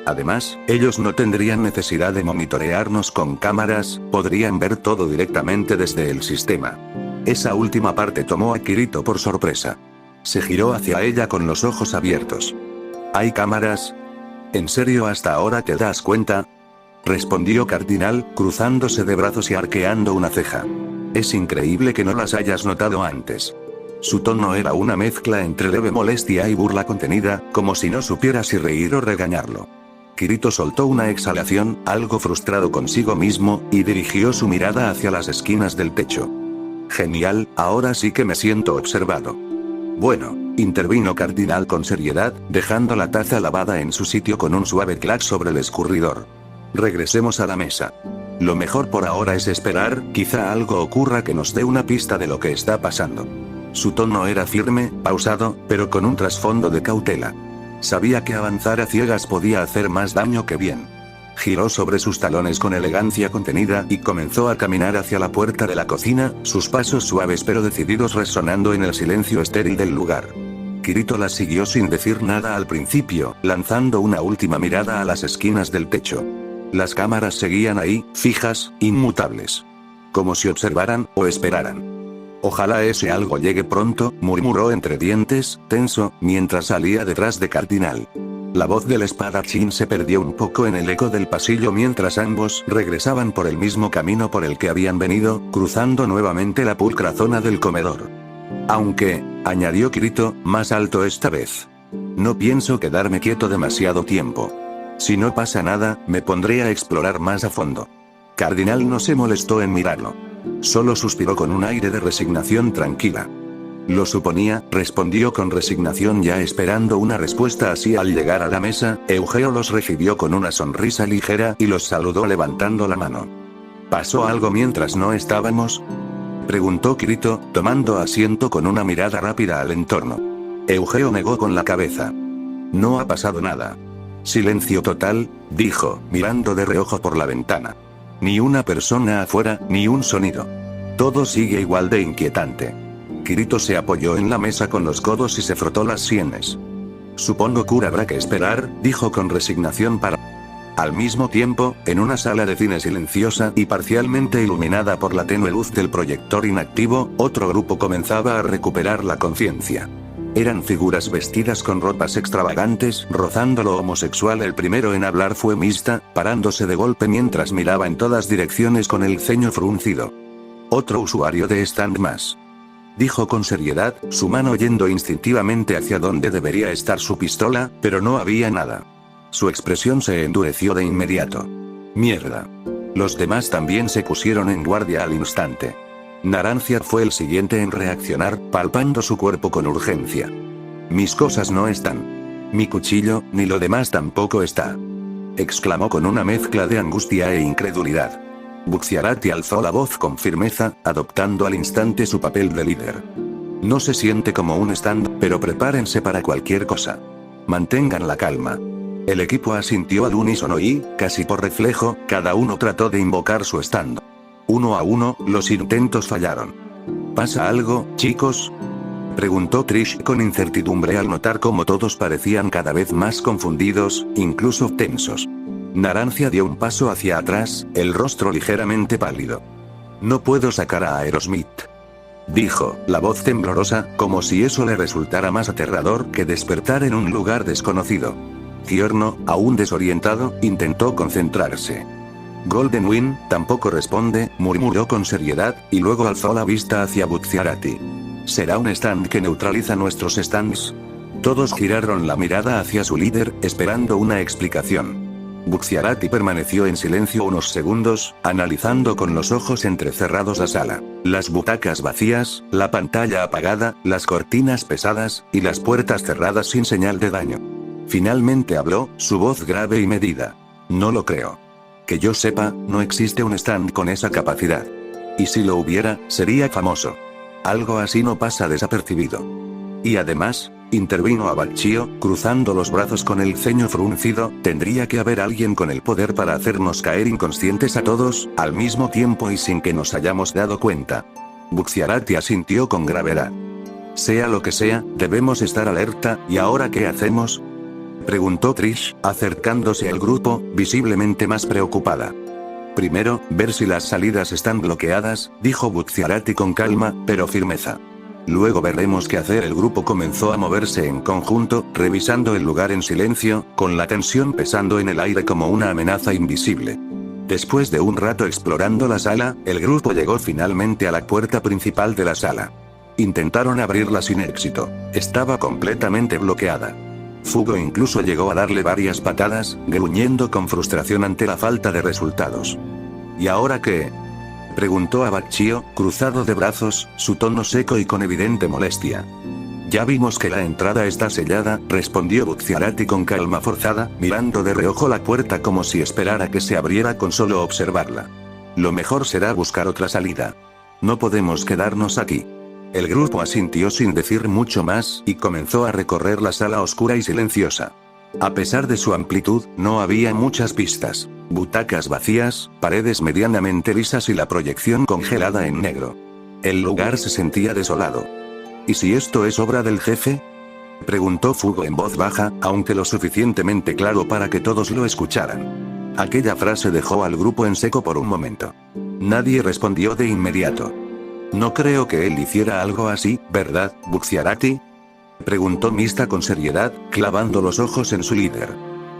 Además, ellos no tendrían necesidad de monitorearnos con cámaras, podrían ver todo directamente desde el sistema. Esa última parte tomó a Kirito por sorpresa. Se giró hacia ella con los ojos abiertos. ¿Hay cámaras? ¿En serio hasta ahora te das cuenta? Respondió Cardinal, cruzándose de brazos y arqueando una ceja. Es increíble que no las hayas notado antes. Su tono era una mezcla entre leve molestia y burla contenida, como si no supiera si reír o regañarlo. Kirito soltó una exhalación, algo frustrado consigo mismo, y dirigió su mirada hacia las esquinas del techo. Genial, ahora sí que me siento observado. Bueno, intervino Cardinal con seriedad, dejando la taza lavada en su sitio con un suave clac sobre el escurridor. Regresemos a la mesa. Lo mejor por ahora es esperar, quizá algo ocurra que nos dé una pista de lo que está pasando. Su tono era firme, pausado, pero con un trasfondo de cautela. Sabía que avanzar a ciegas podía hacer más daño que bien. Giró sobre sus talones con elegancia contenida y comenzó a caminar hacia la puerta de la cocina, sus pasos suaves pero decididos resonando en el silencio estéril del lugar. Kirito la siguió sin decir nada al principio, lanzando una última mirada a las esquinas del techo. Las cámaras seguían ahí, fijas, inmutables. Como si observaran, o esperaran. Ojalá ese algo llegue pronto, murmuró entre dientes, tenso, mientras salía detrás de Cardinal. La voz del espadachín se perdió un poco en el eco del pasillo mientras ambos regresaban por el mismo camino por el que habían venido, cruzando nuevamente la pulcra zona del comedor. Aunque, añadió Kirito, más alto esta vez. No pienso quedarme quieto demasiado tiempo. Si no pasa nada, me pondré a explorar más a fondo. Cardinal no se molestó en mirarlo. Solo suspiró con un aire de resignación tranquila. Lo suponía, respondió con resignación ya esperando una respuesta así. Al llegar a la mesa, Eugeo los recibió con una sonrisa ligera y los saludó levantando la mano. ¿Pasó algo mientras no estábamos?, preguntó Kirito, tomando asiento con una mirada rápida al entorno. Eugeo negó con la cabeza. No ha pasado nada. Silencio total, dijo, mirando de reojo por la ventana. Ni una persona afuera, ni un sonido. Todo sigue igual de inquietante. Kirito se apoyó en la mesa con los codos y se frotó las sienes. Supongo que habrá que esperar, dijo con resignación para... Al mismo tiempo, en una sala de cine silenciosa y parcialmente iluminada por la tenue luz del proyector inactivo, otro grupo comenzaba a recuperar la conciencia. Eran figuras vestidas con ropas extravagantes, rozando lo homosexual. El primero en hablar fue Mista, parándose de golpe mientras miraba en todas direcciones con el ceño fruncido. Otro usuario de stand más. Dijo con seriedad, su mano yendo instintivamente hacia donde debería estar su pistola, pero no había nada. Su expresión se endureció de inmediato. Mierda. Los demás también se pusieron en guardia al instante. Narancia fue el siguiente en reaccionar, palpando su cuerpo con urgencia. Mis cosas no están. Mi cuchillo, ni lo demás tampoco está. Exclamó con una mezcla de angustia e incredulidad. Buxiarati alzó la voz con firmeza, adoptando al instante su papel de líder. No se siente como un stand, pero prepárense para cualquier cosa. Mantengan la calma. El equipo asintió al unísono y, casi por reflejo, cada uno trató de invocar su stand. Uno a uno, los intentos fallaron. ¿Pasa algo, chicos?, preguntó Trish con incertidumbre al notar cómo todos parecían cada vez más confundidos, incluso tensos. Narancia dio un paso hacia atrás, el rostro ligeramente pálido. No puedo sacar a Aerosmith, dijo, la voz temblorosa, como si eso le resultara más aterrador que despertar en un lugar desconocido. Giorno, aún desorientado, intentó concentrarse. Golden Wind, tampoco responde, murmuró con seriedad, y luego alzó la vista hacia Buxiarati. ¿Será un stand que neutraliza nuestros stands? Todos giraron la mirada hacia su líder, esperando una explicación. Buxiarati permaneció en silencio unos segundos, analizando con los ojos entrecerrados la sala. Las butacas vacías, la pantalla apagada, las cortinas pesadas, y las puertas cerradas sin señal de daño. Finalmente habló, su voz grave y medida. No lo creo. Que yo sepa, no existe un stand con esa capacidad. Y si lo hubiera, sería famoso. Algo así no pasa desapercibido. Y además, intervino Abacchio, cruzando los brazos con el ceño fruncido, tendría que haber alguien con el poder para hacernos caer inconscientes a todos, al mismo tiempo y sin que nos hayamos dado cuenta. Buxiarati asintió con gravedad. Sea lo que sea, debemos estar alerta, ¿y ahora qué hacemos? Preguntó Trish, acercándose al grupo, visiblemente más preocupada. Primero, ver si las salidas están bloqueadas, dijo Buxiarati con calma, pero firmeza. Luego veremos qué hacer. El grupo comenzó a moverse en conjunto, revisando el lugar en silencio, con la tensión pesando en el aire como una amenaza invisible. Después de un rato explorando la sala, el grupo llegó finalmente a la puerta principal de la sala. Intentaron abrirla sin éxito. Estaba completamente bloqueada. Fugo incluso llegó a darle varias patadas, gruñendo con frustración ante la falta de resultados. ¿Y ahora qué? Preguntó Abacchio, cruzado de brazos, su tono seco y con evidente molestia. Ya vimos que la entrada está sellada, respondió Buxiarati con calma forzada, mirando de reojo la puerta como si esperara que se abriera con solo observarla. Lo mejor será buscar otra salida. No podemos quedarnos aquí. El grupo asintió sin decir mucho más, y comenzó a recorrer la sala oscura y silenciosa. A pesar de su amplitud, no había muchas pistas. Butacas vacías, paredes medianamente lisas y la proyección congelada en negro. El lugar se sentía desolado. ¿Y si esto es obra del jefe? Preguntó Fugo en voz baja, aunque lo suficientemente claro para que todos lo escucharan. Aquella frase dejó al grupo en seco por un momento. Nadie respondió de inmediato. No creo que él hiciera algo así, ¿verdad, Buxiarati? Preguntó Mista con seriedad, clavando los ojos en su líder.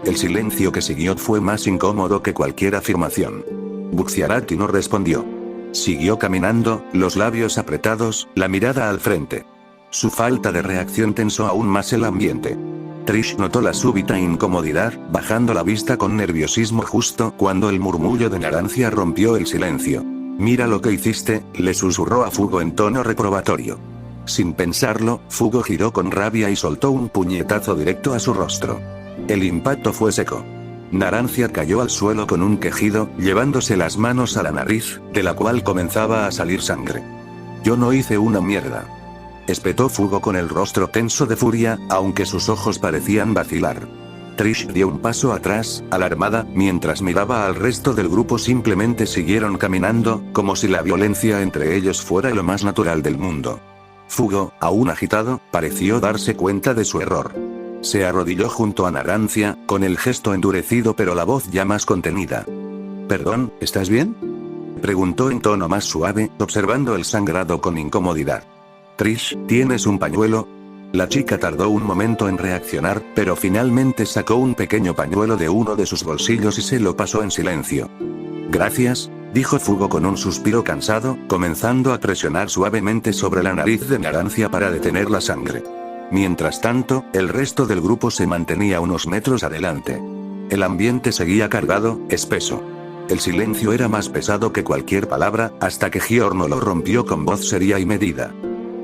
El silencio que siguió fue más incómodo que cualquier afirmación. Buxiarati no respondió. Siguió caminando, los labios apretados, la mirada al frente. Su falta de reacción tensó aún más el ambiente. Trish notó la súbita incomodidad, bajando la vista con nerviosismo justo cuando el murmullo de Narancia rompió el silencio. Mira lo que hiciste, le susurró a Fugo en tono reprobatorio. Sin pensarlo, Fugo giró con rabia y soltó un puñetazo directo a su rostro. El impacto fue seco. Narancia cayó al suelo con un quejido, llevándose las manos a la nariz, de la cual comenzaba a salir sangre. Yo no hice una mierda. Espetó Fugo con el rostro tenso de furia, aunque sus ojos parecían vacilar. Trish dio un paso atrás, alarmada, mientras miraba al resto del grupo. Simplemente siguieron caminando, como si la violencia entre ellos fuera lo más natural del mundo. Fugo, aún agitado, pareció darse cuenta de su error. Se arrodilló junto a Narancia, con el gesto endurecido pero la voz ya más contenida. «Perdón, ¿estás bien?», preguntó en tono más suave, observando el sangrado con incomodidad. «Trish, ¿tienes un pañuelo?». La chica tardó un momento en reaccionar, pero finalmente sacó un pequeño pañuelo de uno de sus bolsillos y se lo pasó en silencio. «Gracias», dijo Fugo con un suspiro cansado, comenzando a presionar suavemente sobre la nariz de Narancia para detener la sangre. Mientras tanto, el resto del grupo se mantenía unos metros adelante. El ambiente seguía cargado, espeso. El silencio era más pesado que cualquier palabra, hasta que Giorno lo rompió con voz seria y medida.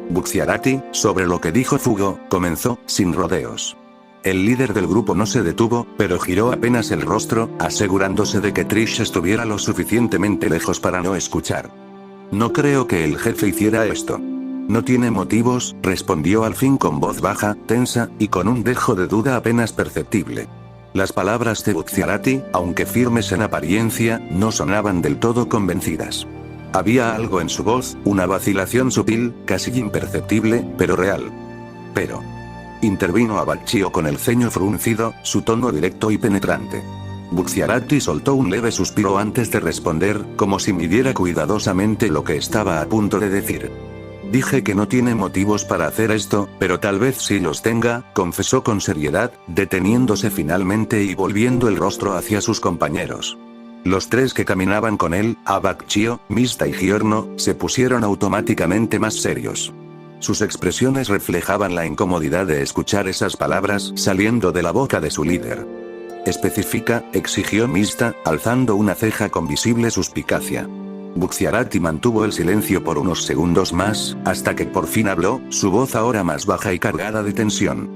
Buxiarati, sobre lo que dijo Fugo, comenzó, sin rodeos. El líder del grupo no se detuvo, pero giró apenas el rostro, asegurándose de que Trish estuviera lo suficientemente lejos para no escuchar. «No creo que el jefe hiciera esto». «No tiene motivos», respondió al fin con voz baja, tensa, y con un dejo de duda apenas perceptible. Las palabras de Buxiarati, aunque firmes en apariencia, no sonaban del todo convencidas. Había algo en su voz, una vacilación sutil, casi imperceptible, pero real. «Pero», intervino Abacchio con el ceño fruncido, su tono directo y penetrante. Buxiarati soltó un leve suspiro antes de responder, como si midiera cuidadosamente lo que estaba a punto de decir. «Dije que no tiene motivos para hacer esto, pero tal vez sí los tenga», confesó con seriedad, deteniéndose finalmente y volviendo el rostro hacia sus compañeros. Los tres que caminaban con él, Abacchio, Mista y Giorno, se pusieron automáticamente más serios. Sus expresiones reflejaban la incomodidad de escuchar esas palabras saliendo de la boca de su líder. Especifica, exigió Mista, alzando una ceja con visible suspicacia. Bucciarati mantuvo el silencio por unos segundos más, hasta que por fin habló, su voz ahora más baja y cargada de tensión.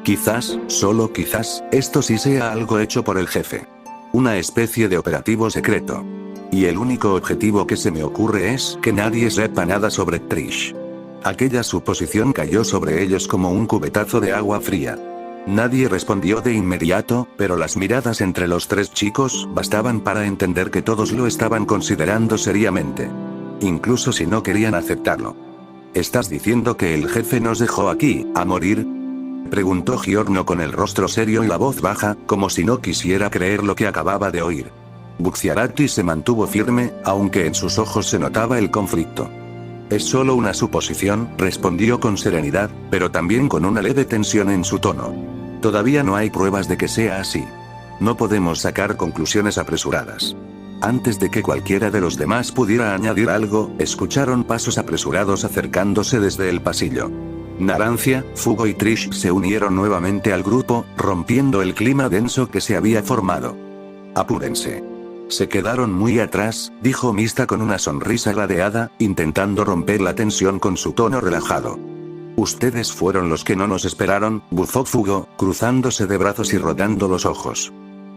Quizás, solo quizás, esto sí sea algo hecho por el jefe. Una especie de operativo secreto. Y el único objetivo que se me ocurre es que nadie sepa nada sobre Trish. Aquella suposición cayó sobre ellos como un cubetazo de agua fría. Nadie respondió de inmediato, pero las miradas entre los tres chicos bastaban para entender que todos lo estaban considerando seriamente. Incluso si no querían aceptarlo. ¿Estás diciendo que el jefe nos dejó aquí, a morir? Preguntó Giorno con el rostro serio y la voz baja, como si no quisiera creer lo que acababa de oír. Bucciarati se mantuvo firme, aunque en sus ojos se notaba el conflicto. Es solo una suposición, respondió con serenidad, pero también con una leve tensión en su tono. Todavía no hay pruebas de que sea así. No podemos sacar conclusiones apresuradas. Antes de que cualquiera de los demás pudiera añadir algo, escucharon pasos apresurados acercándose desde el pasillo. Narancia, Fugo y Trish se unieron nuevamente al grupo, rompiendo el clima denso que se había formado. Apúrense. Se quedaron muy atrás, dijo Mista con una sonrisa ladeada, intentando romper la tensión con su tono relajado. Ustedes fueron los que no nos esperaron, bufó Fugo, cruzándose de brazos y rotando los ojos.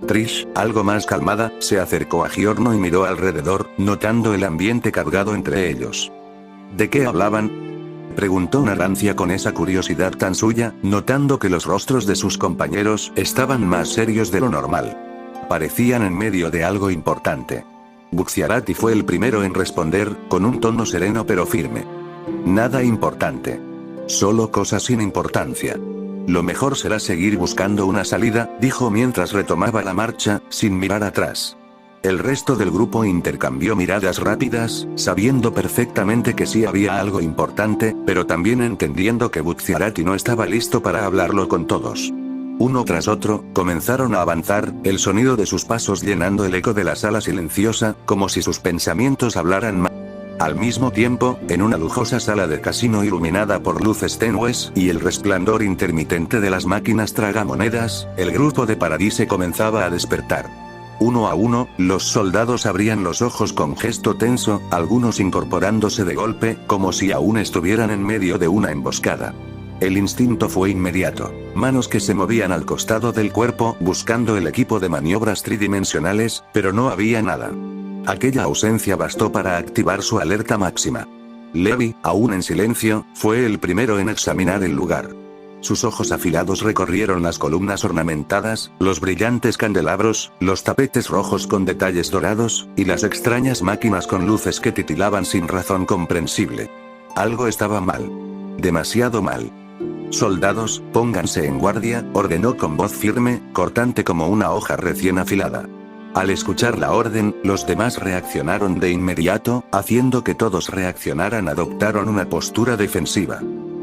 Trish, algo más calmada, se acercó a Giorno y miró alrededor, notando el ambiente cargado entre ellos. ¿De qué hablaban?, preguntó Narancia con esa curiosidad tan suya, notando que los rostros de sus compañeros estaban más serios de lo normal. Parecían en medio de algo importante. Bucciarati fue el primero en responder, con un tono sereno pero firme. Nada importante. Solo cosas sin importancia. Lo mejor será seguir buscando una salida, dijo mientras retomaba la marcha, sin mirar atrás. El resto del grupo intercambió miradas rápidas, sabiendo perfectamente que sí había algo importante, pero también entendiendo que Bucciarati no estaba listo para hablarlo con todos. Uno tras otro, comenzaron a avanzar, el sonido de sus pasos llenando el eco de la sala silenciosa, como si sus pensamientos hablaran más. Al mismo tiempo, en una lujosa sala de casino iluminada por luces tenues y el resplandor intermitente de las máquinas tragamonedas, el grupo de Paradise comenzaba a despertar. Uno a uno, los soldados abrían los ojos con gesto tenso, algunos incorporándose de golpe, como si aún estuvieran en medio de una emboscada. El instinto fue inmediato. Manos que se movían al costado del cuerpo buscando el equipo de maniobras tridimensionales, pero no había nada. Aquella ausencia bastó para activar su alerta máxima. Levi, aún en silencio, fue el primero en examinar el lugar. Sus ojos afilados recorrieron las columnas ornamentadas, los brillantes candelabros, los tapetes rojos con detalles dorados, y las extrañas máquinas con luces que titilaban sin razón comprensible. Algo estaba mal. Demasiado mal. Soldados, pónganse en guardia, ordenó con voz firme, cortante como una hoja recién afilada. Al escuchar la orden, los demás reaccionaron de inmediato, haciendo que todos reaccionaran, adoptaron una postura defensiva.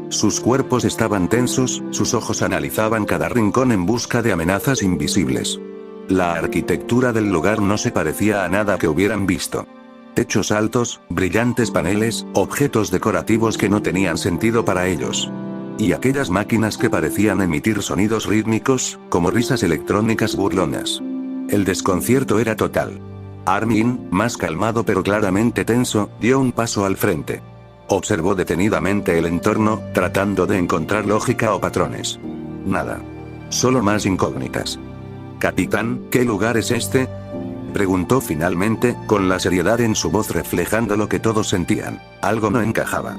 Sus cuerpos estaban tensos, sus ojos analizaban cada rincón en busca de amenazas invisibles. La arquitectura del lugar no se parecía a nada que hubieran visto. Techos altos, brillantes paneles, objetos decorativos que no tenían sentido para ellos. Y aquellas máquinas que parecían emitir sonidos rítmicos, como risas electrónicas burlonas. El desconcierto era total. Armin, más calmado pero claramente tenso, dio un paso al frente. Observó detenidamente el entorno, tratando de encontrar lógica o patrones. Nada. Solo más incógnitas. Capitán, ¿qué lugar es este?, preguntó finalmente, con la seriedad en su voz reflejando lo que todos sentían. Algo no encajaba.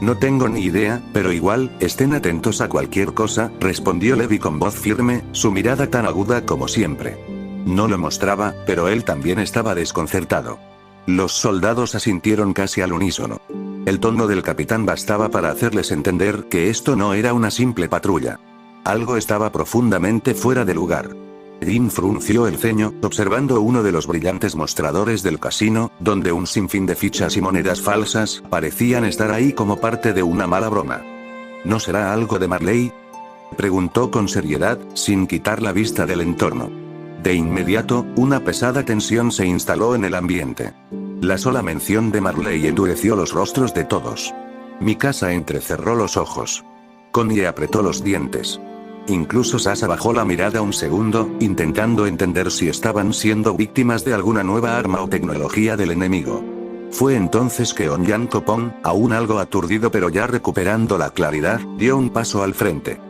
No tengo ni idea, pero igual, estén atentos a cualquier cosa, respondió Levi con voz firme, su mirada tan aguda como siempre. No lo mostraba, pero él también estaba desconcertado. Los soldados asintieron casi al unísono. El tono del capitán bastaba para hacerles entender que esto no era una simple patrulla. Algo estaba profundamente fuera de lugar. Jin frunció el ceño, observando uno de los brillantes mostradores del casino, donde un sinfín de fichas y monedas falsas parecían estar ahí como parte de una mala broma. ¿No será algo de Marley?, preguntó con seriedad, sin quitar la vista del entorno. De inmediato, una pesada tensión se instaló en el ambiente. La sola mención de Marley endureció los rostros de todos. Mikasa entrecerró los ojos. Connie apretó los dientes. Incluso Sasa bajó la mirada un segundo, intentando entender si estaban siendo víctimas de alguna nueva arma o tecnología del enemigo. Fue entonces que Onyankopon, aún algo aturdido pero ya recuperando la claridad, dio un paso al frente.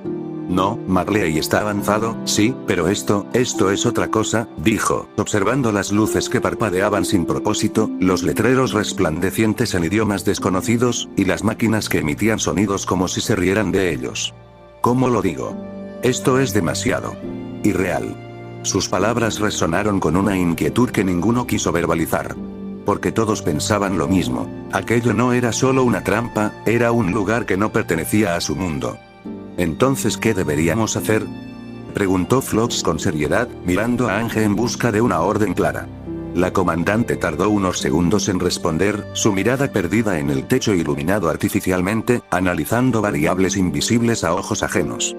No, Marley está avanzado, sí, pero esto es otra cosa, dijo, observando las luces que parpadeaban sin propósito, los letreros resplandecientes en idiomas desconocidos, y las máquinas que emitían sonidos como si se rieran de ellos. ¿Cómo lo digo? Esto es demasiado irreal. Sus palabras resonaron con una inquietud que ninguno quiso verbalizar. Porque todos pensaban lo mismo. Aquello no era solo una trampa, era un lugar que no pertenecía a su mundo. ¿Entonces qué deberíamos hacer?, preguntó Phlox con seriedad, mirando a Ange en busca de una orden clara. La comandante tardó unos segundos en responder, su mirada perdida en el techo iluminado artificialmente, analizando variables invisibles a ojos ajenos.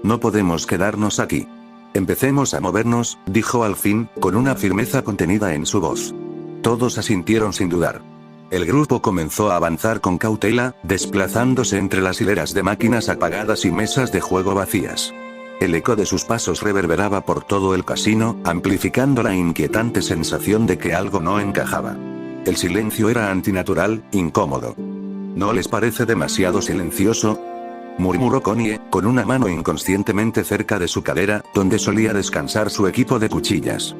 No podemos quedarnos aquí. Empecemos a movernos, dijo al fin, con una firmeza contenida en su voz. Todos asintieron sin dudar. El grupo comenzó a avanzar con cautela, desplazándose entre las hileras de máquinas apagadas y mesas de juego vacías. El eco de sus pasos reverberaba por todo el casino, amplificando la inquietante sensación de que algo no encajaba. El silencio era antinatural, incómodo. ¿No les parece demasiado silencioso?, murmuró Connie, con una mano inconscientemente cerca de su cadera, donde solía descansar su equipo de cuchillas.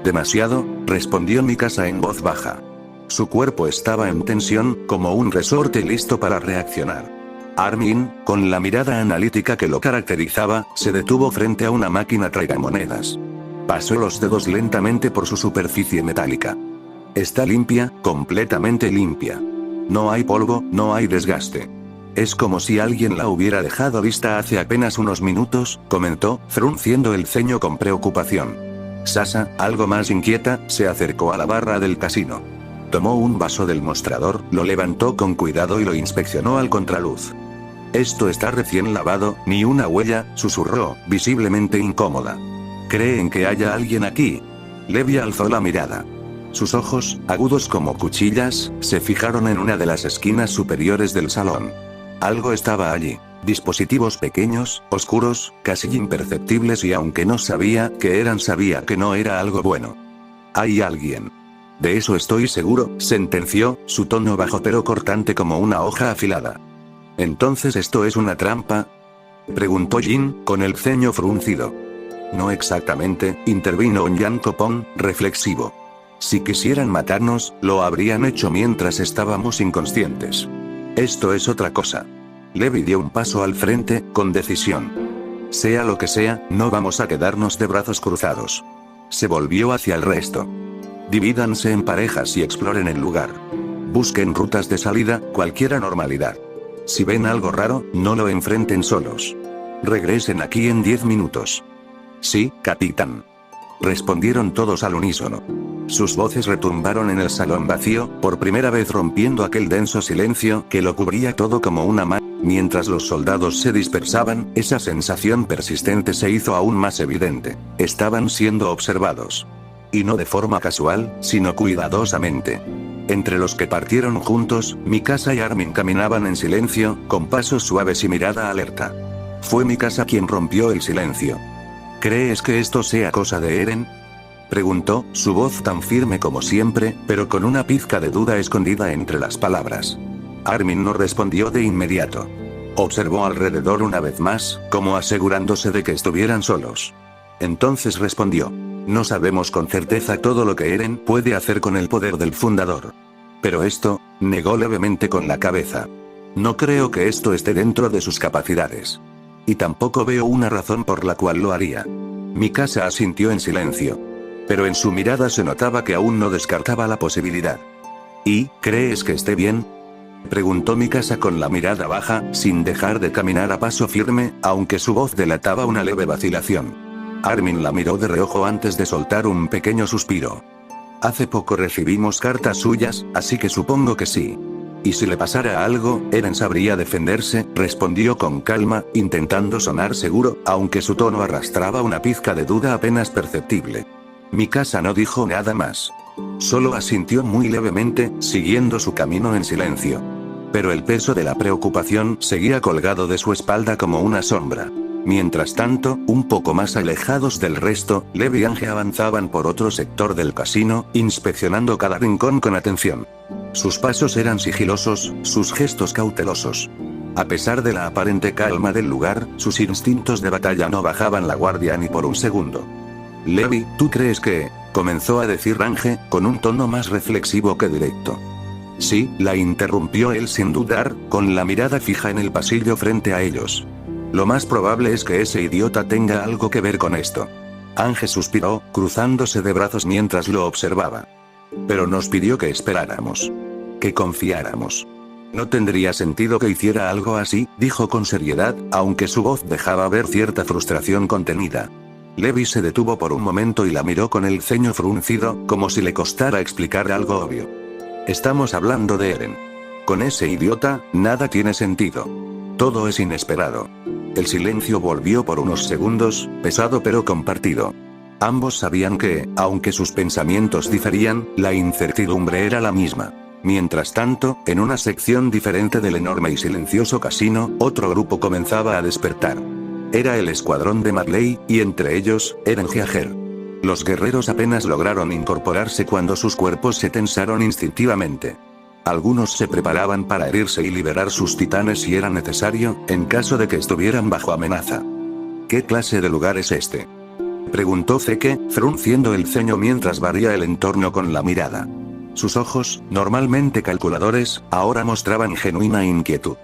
Demasiado, respondió Mikasa en voz baja. Su cuerpo estaba en tensión, como un resorte listo para reaccionar. Armin, con la mirada analítica que lo caracterizaba, se detuvo frente a una máquina tragamonedas. Pasó los dedos lentamente por su superficie metálica. Está limpia, completamente limpia. No hay polvo, no hay desgaste. Es como si alguien la hubiera dejado lista hace apenas unos minutos, comentó, frunciendo el ceño con preocupación. Sasa, algo más inquieta, se acercó a la barra del casino. Tomó un vaso del mostrador, lo levantó con cuidado y lo inspeccionó al contraluz. Esto está recién lavado, ni una huella, susurró, visiblemente incómoda. ¿Creen que haya alguien aquí? Levi alzó la mirada. Sus ojos, agudos como cuchillas, se fijaron en una de las esquinas superiores del salón. Algo estaba allí. Dispositivos pequeños, oscuros, casi imperceptibles y aunque no sabía qué eran sabía que no era algo bueno. Hay alguien. De eso estoy seguro, sentenció, su tono bajo pero cortante como una hoja afilada. ¿Entonces esto es una trampa?, preguntó Jin, con el ceño fruncido. No exactamente, intervino Onyankopon, reflexivo. Si quisieran matarnos, lo habrían hecho mientras estábamos inconscientes. Esto es otra cosa. Levi dio un paso al frente, con decisión. Sea lo que sea, no vamos a quedarnos de brazos cruzados. Se volvió hacia el resto. Divídanse en parejas y exploren el lugar. Busquen rutas de salida, cualquiera normalidad. Si ven algo raro, no lo enfrenten solos. Regresen aquí en 10 minutos. Sí, capitán. Respondieron todos al unísono. Sus voces retumbaron en el salón vacío, por primera vez rompiendo aquel denso silencio que lo cubría todo como una mano. Mientras los soldados se dispersaban, esa sensación persistente se hizo aún más evidente. Estaban siendo observados. Y no de forma casual, sino cuidadosamente. Entre los que partieron juntos, Mikasa y Armin caminaban en silencio, con pasos suaves y mirada alerta. Fue Mikasa quien rompió el silencio. ¿Crees que esto sea cosa de Eren?, preguntó, su voz tan firme como siempre, pero con una pizca de duda escondida entre las palabras. Armin no respondió de inmediato. Observó alrededor una vez más, como asegurándose de que estuvieran solos. Entonces respondió. No sabemos con certeza todo lo que Eren puede hacer con el poder del fundador. Pero esto, negó levemente con la cabeza. No creo que esto esté dentro de sus capacidades. Y tampoco veo una razón por la cual lo haría. Mikasa asintió en silencio. Pero en su mirada se notaba que aún no descartaba la posibilidad. ¿Y, crees que esté bien?, preguntó Mikasa con la mirada baja, sin dejar de caminar a paso firme, aunque su voz delataba una leve vacilación. Armin la miró de reojo antes de soltar un pequeño suspiro. Hace poco recibimos cartas suyas, así que supongo que sí. Y si le pasara algo, Eren sabría defenderse, respondió con calma, intentando sonar seguro, aunque su tono arrastraba una pizca de duda apenas perceptible. Mikasa no dijo nada más. Solo asintió muy levemente, siguiendo su camino en silencio. Pero el peso de la preocupación seguía colgado de su espalda como una sombra. Mientras tanto, un poco más alejados del resto, Lev y Ange avanzaban por otro sector del casino, inspeccionando cada rincón con atención. Sus pasos eran sigilosos, sus gestos cautelosos. A pesar de la aparente calma del lugar, sus instintos de batalla no bajaban la guardia ni por un segundo. Levi, ¿tú crees que...? Comenzó a decir Ange, con un tono más reflexivo que directo. Sí, la interrumpió él sin dudar, con la mirada fija en el pasillo frente a ellos. Lo más probable es que ese idiota tenga algo que ver con esto. Ange suspiró, cruzándose de brazos mientras lo observaba. Pero nos pidió que esperáramos. Que confiáramos. No tendría sentido que hiciera algo así, dijo con seriedad, aunque su voz dejaba ver cierta frustración contenida. Levi se detuvo por un momento y la miró con el ceño fruncido, como si le costara explicar algo obvio. Estamos hablando de Eren. Con ese idiota, nada tiene sentido. Todo es inesperado. El silencio volvió por unos segundos, pesado pero compartido. Ambos sabían que, aunque sus pensamientos diferían, la incertidumbre era la misma. Mientras tanto, en una sección diferente del enorme y silencioso casino, otro grupo comenzaba a despertar. Era el escuadrón de Marley, y entre ellos, Eren Jaeger. Los guerreros apenas lograron incorporarse cuando sus cuerpos se tensaron instintivamente. Algunos se preparaban para herirse y liberar sus titanes si era necesario, en caso de que estuvieran bajo amenaza. ¿Qué clase de lugar es este?, preguntó Zeke, frunciendo el ceño mientras barría el entorno con la mirada. Sus ojos, normalmente calculadores, ahora mostraban genuina inquietud.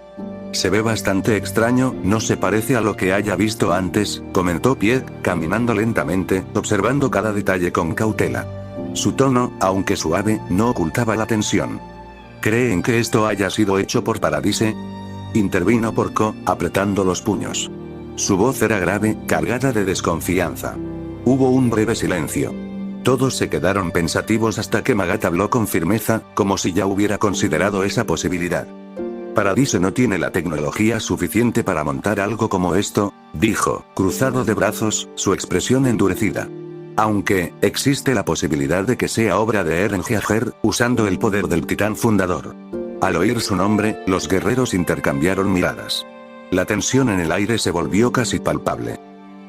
Se ve bastante extraño, no se parece a lo que haya visto antes, comentó Pieck, caminando lentamente, observando cada detalle con cautela. Su tono, aunque suave, no ocultaba la tensión. ¿Creen que esto haya sido hecho por Paradise?, intervino Porco, apretando los puños. Su voz era grave, cargada de desconfianza. Hubo un breve silencio. Todos se quedaron pensativos hasta que Magat habló con firmeza, como si ya hubiera considerado esa posibilidad. Paradise no tiene la tecnología suficiente para montar algo como esto, dijo, cruzado de brazos, su expresión endurecida. Aunque, existe la posibilidad de que sea obra de Eren Jaeger, usando el poder del titán fundador. Al oír su nombre, los guerreros intercambiaron miradas. La tensión en el aire se volvió casi palpable.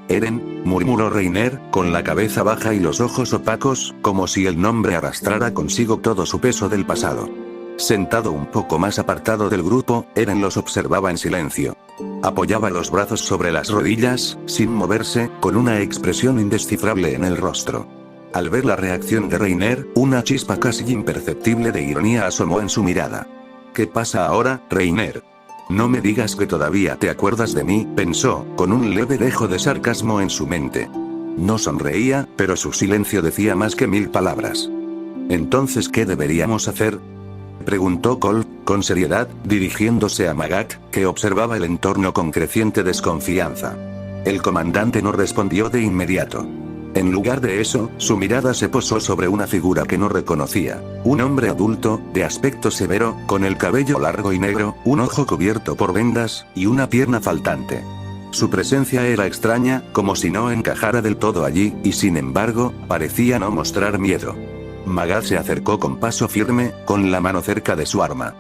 Eren, murmuró Reiner, con la cabeza baja y los ojos opacos, como si el nombre arrastrara consigo todo su peso del pasado. Sentado un poco más apartado del grupo, Eren los observaba en silencio. Apoyaba los brazos sobre las rodillas, sin moverse, con una expresión indescifrable en el rostro. Al ver la reacción de Reiner, una chispa casi imperceptible de ironía asomó en su mirada. ¿Qué pasa ahora, Reiner? No me digas que todavía te acuerdas de mí, pensó, con un leve dejo de sarcasmo en su mente. No sonreía, pero su silencio decía más que 1000 palabras. ¿Entonces qué deberíamos hacer?, preguntó Cole, con seriedad, dirigiéndose a Magat, que observaba el entorno con creciente desconfianza. El comandante no respondió de inmediato. En lugar de eso, su mirada se posó sobre una figura que no reconocía. Un hombre adulto, de aspecto severo, con el cabello largo y negro, un ojo cubierto por vendas, y una pierna faltante. Su presencia era extraña, como si no encajara del todo allí, y sin embargo, parecía no mostrar miedo. Magat se acercó con paso firme, con la mano cerca de su arma.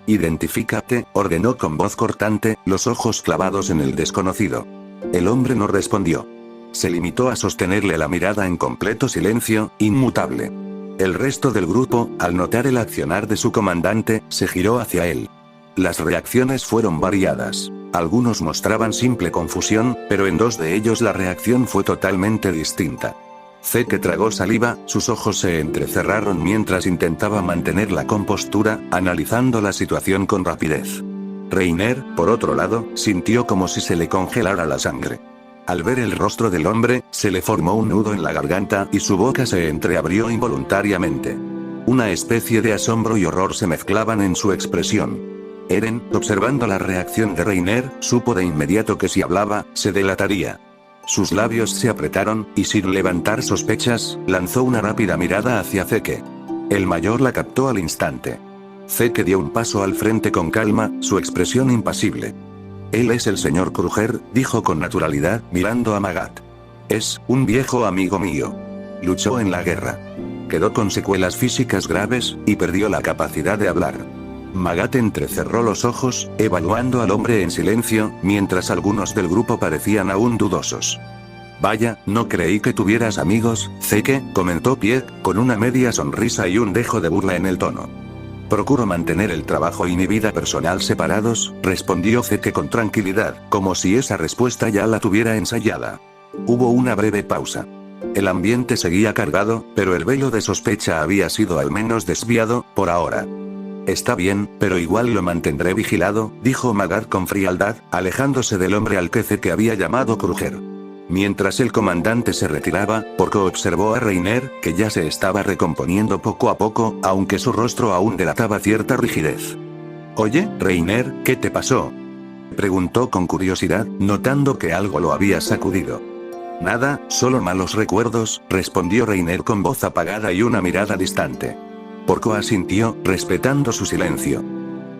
«Identifícate», ordenó con voz cortante, los ojos clavados en el desconocido. El hombre no respondió. Se limitó a sostenerle la mirada en completo silencio, inmutable. El resto del grupo, al notar el accionar de su comandante, se giró hacia él. Las reacciones fueron variadas. Algunos mostraban simple confusión, pero en 2 de ellos la reacción fue totalmente distinta. Zeke tragó saliva, sus ojos se entrecerraron mientras intentaba mantener la compostura, analizando la situación con rapidez. Reiner, por otro lado, sintió como si se le congelara la sangre. Al ver el rostro del hombre, se le formó un nudo en la garganta y su boca se entreabrió involuntariamente. Una especie de asombro y horror se mezclaban en su expresión. Eren, observando la reacción de Reiner, supo de inmediato que si hablaba, se delataría. Sus labios se apretaron, y sin levantar sospechas, lanzó una rápida mirada hacia Zeke. El mayor la captó al instante. Zeke dio un paso al frente con calma, su expresión impasible. Él es el señor Kruger, dijo con naturalidad, mirando a Magat. Es un viejo amigo mío. Luchó en la guerra. Quedó con secuelas físicas graves, y perdió la capacidad de hablar. Magat entrecerró los ojos, evaluando al hombre en silencio, mientras algunos del grupo parecían aún dudosos. Vaya, no creí que tuvieras amigos, Zeke, comentó Pieck, con una media sonrisa y un dejo de burla en el tono. Procuro mantener el trabajo y mi vida personal separados, respondió Zeke con tranquilidad, como si esa respuesta ya la tuviera ensayada. Hubo una breve pausa. El ambiente seguía cargado, pero el velo de sospecha había sido al menos desviado, por ahora. Está bien, pero igual lo mantendré vigilado, dijo Magat con frialdad, alejándose del hombre al que Zeke había llamado Kruger. Mientras el comandante se retiraba, Porco observó a Reiner, que ya se estaba recomponiendo poco a poco, aunque su rostro aún delataba cierta rigidez. «Oye, Reiner, ¿qué te pasó?», preguntó con curiosidad, notando que algo lo había sacudido. «Nada, solo malos recuerdos», respondió Reiner con voz apagada y una mirada distante. Porco asintió, respetando su silencio.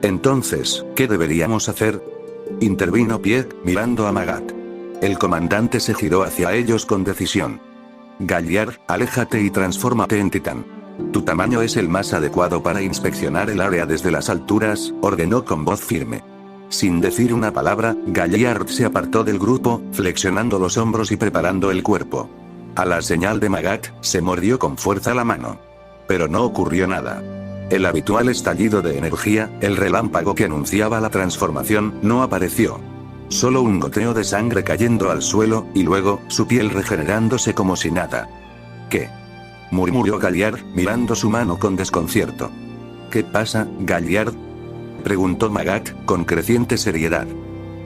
«Entonces, ¿qué deberíamos hacer?», intervino Pieck, mirando a Magat. El comandante se giró hacia ellos con decisión. «Galliard, aléjate y transfórmate en titán. Tu tamaño es el más adecuado para inspeccionar el área desde las alturas», ordenó con voz firme. Sin decir una palabra, Galliard se apartó del grupo, flexionando los hombros y preparando el cuerpo. A la señal de Magat, se mordió con fuerza la mano. Pero no ocurrió nada. El habitual estallido de energía, el relámpago que anunciaba la transformación, no apareció. Solo un goteo de sangre cayendo al suelo, y luego, su piel regenerándose como si nada. «¿Qué?», murmuró Galliard, mirando su mano con desconcierto. «¿Qué pasa, Galliard?», preguntó Magat, con creciente seriedad.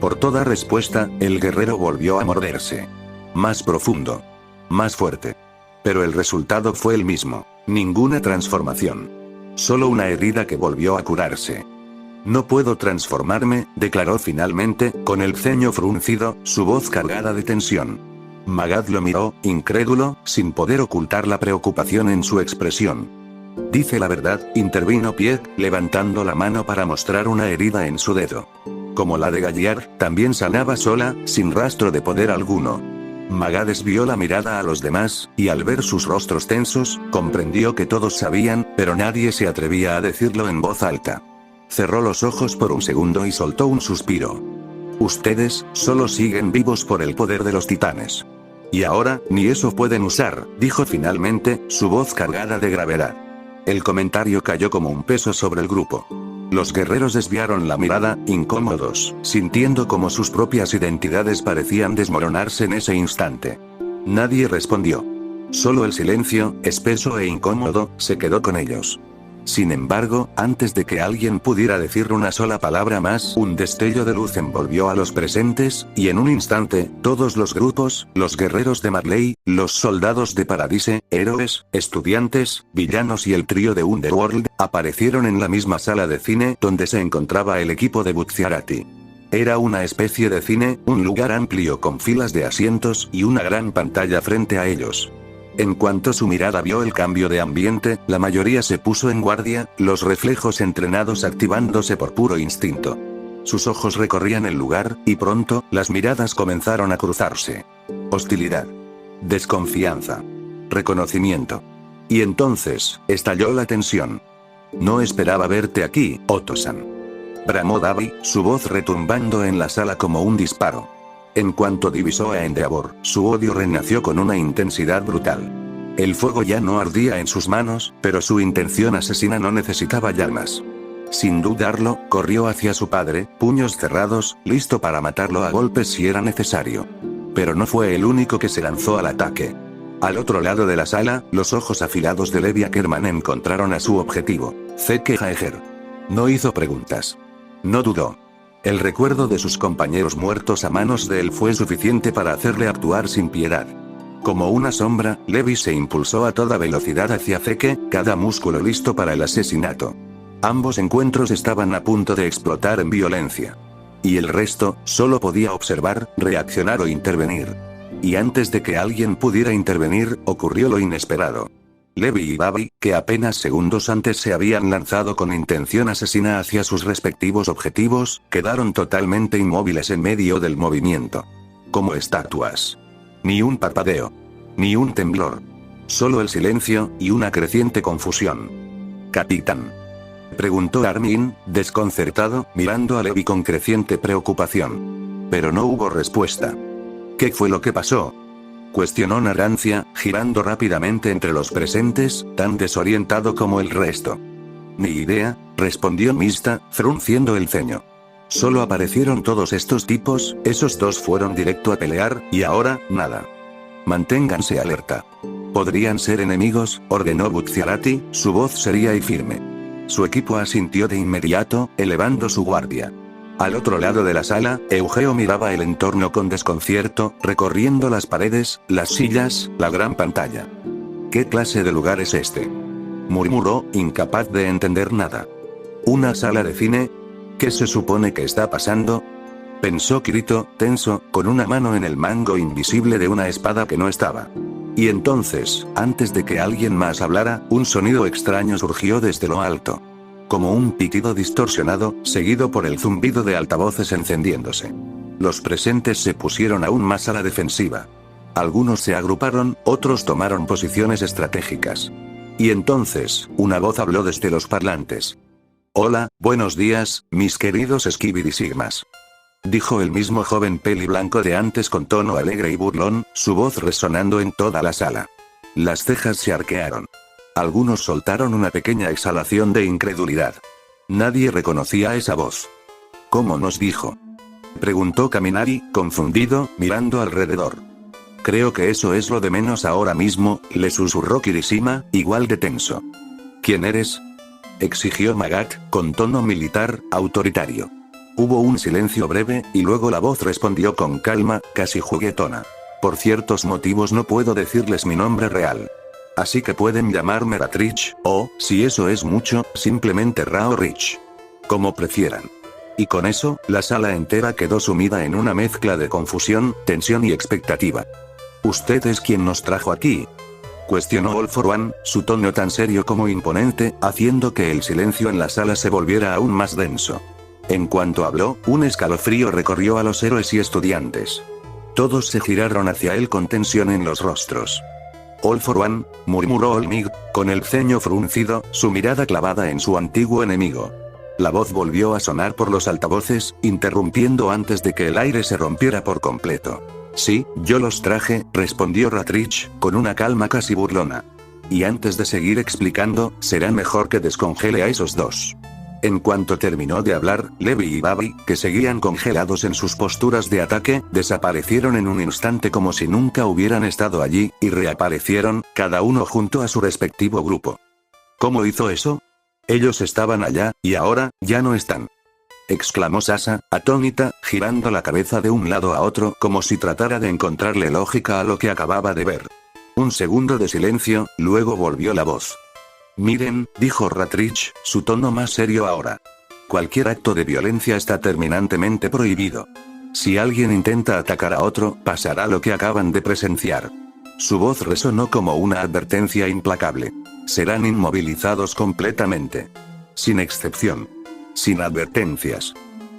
Por toda respuesta, el guerrero volvió a morderse. Más profundo. Más fuerte. Pero el resultado fue el mismo. Ninguna transformación. Solo una herida que volvió a curarse. «No puedo transformarme», declaró finalmente, con el ceño fruncido, su voz cargada de tensión. Magat lo miró, incrédulo, sin poder ocultar la preocupación en su expresión. «Dice la verdad», intervino Pieck, levantando la mano para mostrar una herida en su dedo. Como la de Galliard, también sanaba sola, sin rastro de poder alguno. Magat desvió la mirada a los demás, y al ver sus rostros tensos, comprendió que todos sabían, pero nadie se atrevía a decirlo en voz alta. Cerró los ojos por un segundo y soltó un suspiro. «Ustedes, solo siguen vivos por el poder de los titanes. Y ahora, ni eso pueden usar», dijo finalmente, su voz cargada de gravedad. El comentario cayó como un peso sobre el grupo. Los guerreros desviaron la mirada, incómodos, sintiendo como sus propias identidades parecían desmoronarse en ese instante. Nadie respondió. Solo el silencio, espeso e incómodo, se quedó con ellos. Sin embargo, antes de que alguien pudiera decir una sola palabra más, un destello de luz envolvió a los presentes, y en un instante, todos los grupos, los guerreros de Marley, los soldados de Paradise, héroes, estudiantes, villanos y el trío de Underworld, aparecieron en la misma sala de cine donde se encontraba el equipo de Bucciarati. Era una especie de cine, un lugar amplio con filas de asientos y una gran pantalla frente a ellos. En cuanto su mirada vio el cambio de ambiente, la mayoría se puso en guardia, los reflejos entrenados activándose por puro instinto. Sus ojos recorrían el lugar, y pronto, las miradas comenzaron a cruzarse. Hostilidad. Desconfianza. Reconocimiento. Y entonces, estalló la tensión. «No esperaba verte aquí, Otto-san», bramó Davi, su voz retumbando en la sala como un disparo. En cuanto divisó a Endeavor, su odio renació con una intensidad brutal. El fuego ya no ardía en sus manos, pero su intención asesina no necesitaba llamas. Sin dudarlo, corrió hacia su padre, puños cerrados, listo para matarlo a golpes si era necesario. Pero no fue el único que se lanzó al ataque. Al otro lado de la sala, los ojos afilados de Levi Ackerman encontraron a su objetivo, Zeke Jaeger. No hizo preguntas. No dudó. El recuerdo de sus compañeros muertos a manos de él fue suficiente para hacerle actuar sin piedad. Como una sombra, Levi se impulsó a toda velocidad hacia Zeke, cada músculo listo para el asesinato. Ambos encuentros estaban a punto de explotar en violencia. Y el resto, solo podía observar, reaccionar o intervenir. Y antes de que alguien pudiera intervenir, ocurrió lo inesperado. Levi y Davi, que apenas segundos antes se habían lanzado con intención asesina hacia sus respectivos objetivos, quedaron totalmente inmóviles en medio del movimiento. Como estatuas. Ni un parpadeo. Ni un temblor. Solo el silencio, y una creciente confusión. «Capitán», Preguntó Armin, desconcertado, mirando a Levi con creciente preocupación. Pero no hubo respuesta. ¿Qué fue lo que pasó?, cuestionó Narancia, girando rápidamente entre los presentes, tan desorientado como el resto. Ni idea, respondió Mista, frunciendo el ceño. Solo aparecieron todos estos tipos, esos dos fueron directo a pelear, y ahora, nada. Manténganse alerta. Podrían ser enemigos, ordenó Bucciarati, su voz seria y firme. Su equipo asintió de inmediato, elevando su guardia. Al otro lado de la sala, Eugeo miraba el entorno con desconcierto, recorriendo las paredes, las sillas, la gran pantalla. ¿Qué clase de lugar es este?, murmuró, incapaz de entender nada. ¿Una sala de cine? ¿Qué se supone que está pasando?, pensó Kirito, tenso, con una mano en el mango invisible de una espada que no estaba. Y entonces, antes de que alguien más hablara, un sonido extraño surgió desde lo alto. Como un pitido distorsionado, seguido por el zumbido de altavoces encendiéndose. Los presentes se pusieron aún más a la defensiva. Algunos se agruparon, otros tomaron posiciones estratégicas. Y entonces, una voz habló desde los parlantes. «Hola, buenos días, mis queridos Skibidi Sigmas», dijo el mismo joven peliblanco de antes con tono alegre y burlón, su voz resonando en toda la sala. Las cejas se arquearon. Algunos soltaron una pequeña exhalación de incredulidad. Nadie reconocía esa voz. ¿Cómo nos dijo?, preguntó Kaminari, confundido, mirando alrededor. Creo que eso es lo de menos ahora mismo, le susurró Kirishima, igual de tenso. ¿Quién eres?, exigió Magat, con tono militar, autoritario. Hubo un silencio breve, y luego la voz respondió con calma, casi juguetona. Por ciertos motivos no puedo decirles mi nombre real. Así que pueden llamarme Ratrich, o, si eso es mucho, simplemente Rao Rich. Como prefieran. Y con eso, la sala entera quedó sumida en una mezcla de confusión, tensión y expectativa. ¿Usted es quien nos trajo aquí?, cuestionó All for One, su tono tan serio como imponente, haciendo que el silencio en la sala se volviera aún más denso. En cuanto habló, un escalofrío recorrió a los héroes y estudiantes. Todos se giraron hacia él con tensión en los rostros. All for One, murmuró Olmig, con el ceño fruncido, su mirada clavada en su antiguo enemigo. La voz volvió a sonar por los altavoces, interrumpiendo antes de que el aire se rompiera por completo. Sí, yo los traje, respondió Ratrich, con una calma casi burlona. Y antes de seguir explicando, será mejor que descongele a esos dos. En cuanto terminó de hablar, Levi y Babi, que seguían congelados en sus posturas de ataque, desaparecieron en un instante como si nunca hubieran estado allí, y reaparecieron, cada uno junto a su respectivo grupo. ¿Cómo hizo eso? Ellos estaban allá, y ahora, ya no están, exclamó Sasa, atónita, girando la cabeza de un lado a otro como si tratara de encontrarle lógica a lo que acababa de ver. Un segundo de silencio, luego volvió la voz. Miren, dijo Ratrich, su tono más serio ahora. Cualquier acto de violencia está terminantemente prohibido. Si alguien intenta atacar a otro, pasará lo que acaban de presenciar. Su voz resonó como una advertencia implacable. Serán inmovilizados completamente. Sin excepción. Sin advertencias.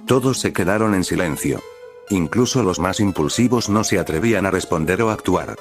Todos se quedaron en silencio. Incluso los más impulsivos no se atrevían a responder o actuar.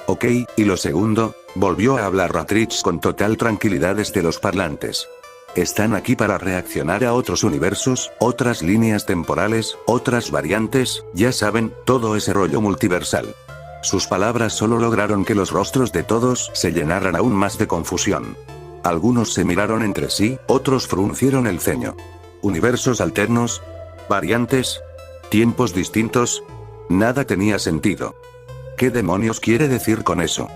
Ok, y lo segundo, volvió a hablar Ratrich con total tranquilidad desde los parlantes. Están aquí para reaccionar a otros universos, otras líneas temporales, otras variantes, ya saben, todo ese rollo multiversal. Sus palabras solo lograron que los rostros de todos se llenaran aún más de confusión. Algunos se miraron entre sí, otros fruncieron el ceño. ¿Universos alternos? ¿Variantes? ¿Tiempos distintos? Nada tenía sentido. ¿Qué demonios quiere decir con eso?,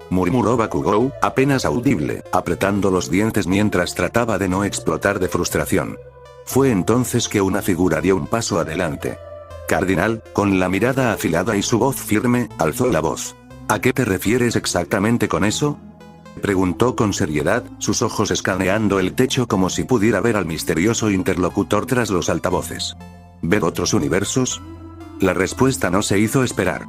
murmuró Bakugou, apenas audible, apretando los dientes mientras trataba de no explotar de frustración. Fue entonces que una figura dio un paso adelante. Cardinal, con la mirada afilada y su voz firme, alzó la voz. ¿A qué te refieres exactamente con eso?, preguntó con seriedad, sus ojos escaneando el techo como si pudiera ver al misterioso interlocutor tras los altavoces. ¿Ver otros universos? La respuesta no se hizo esperar.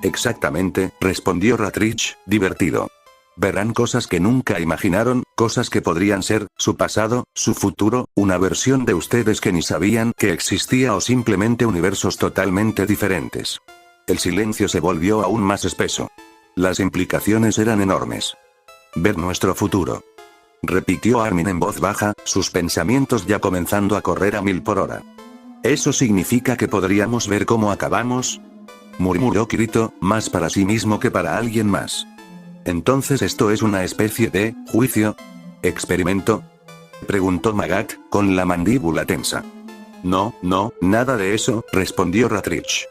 Exactamente, respondió Ratrich, divertido. Verán cosas que nunca imaginaron, cosas que podrían ser, su pasado, su futuro, una versión de ustedes que ni sabían que existía o simplemente universos totalmente diferentes. El silencio se volvió aún más espeso. Las implicaciones eran enormes. Ver nuestro futuro. repitió Armin en voz baja, sus pensamientos ya comenzando a correr a 1000 por hora. ¿Eso significa que podríamos ver cómo acabamos? Murmuró Kirito, más para sí mismo que para alguien más. ¿Entonces esto es una especie de juicio? ¿Experimento? Preguntó Magat, con la mandíbula tensa. No, nada de eso, respondió Rattrich.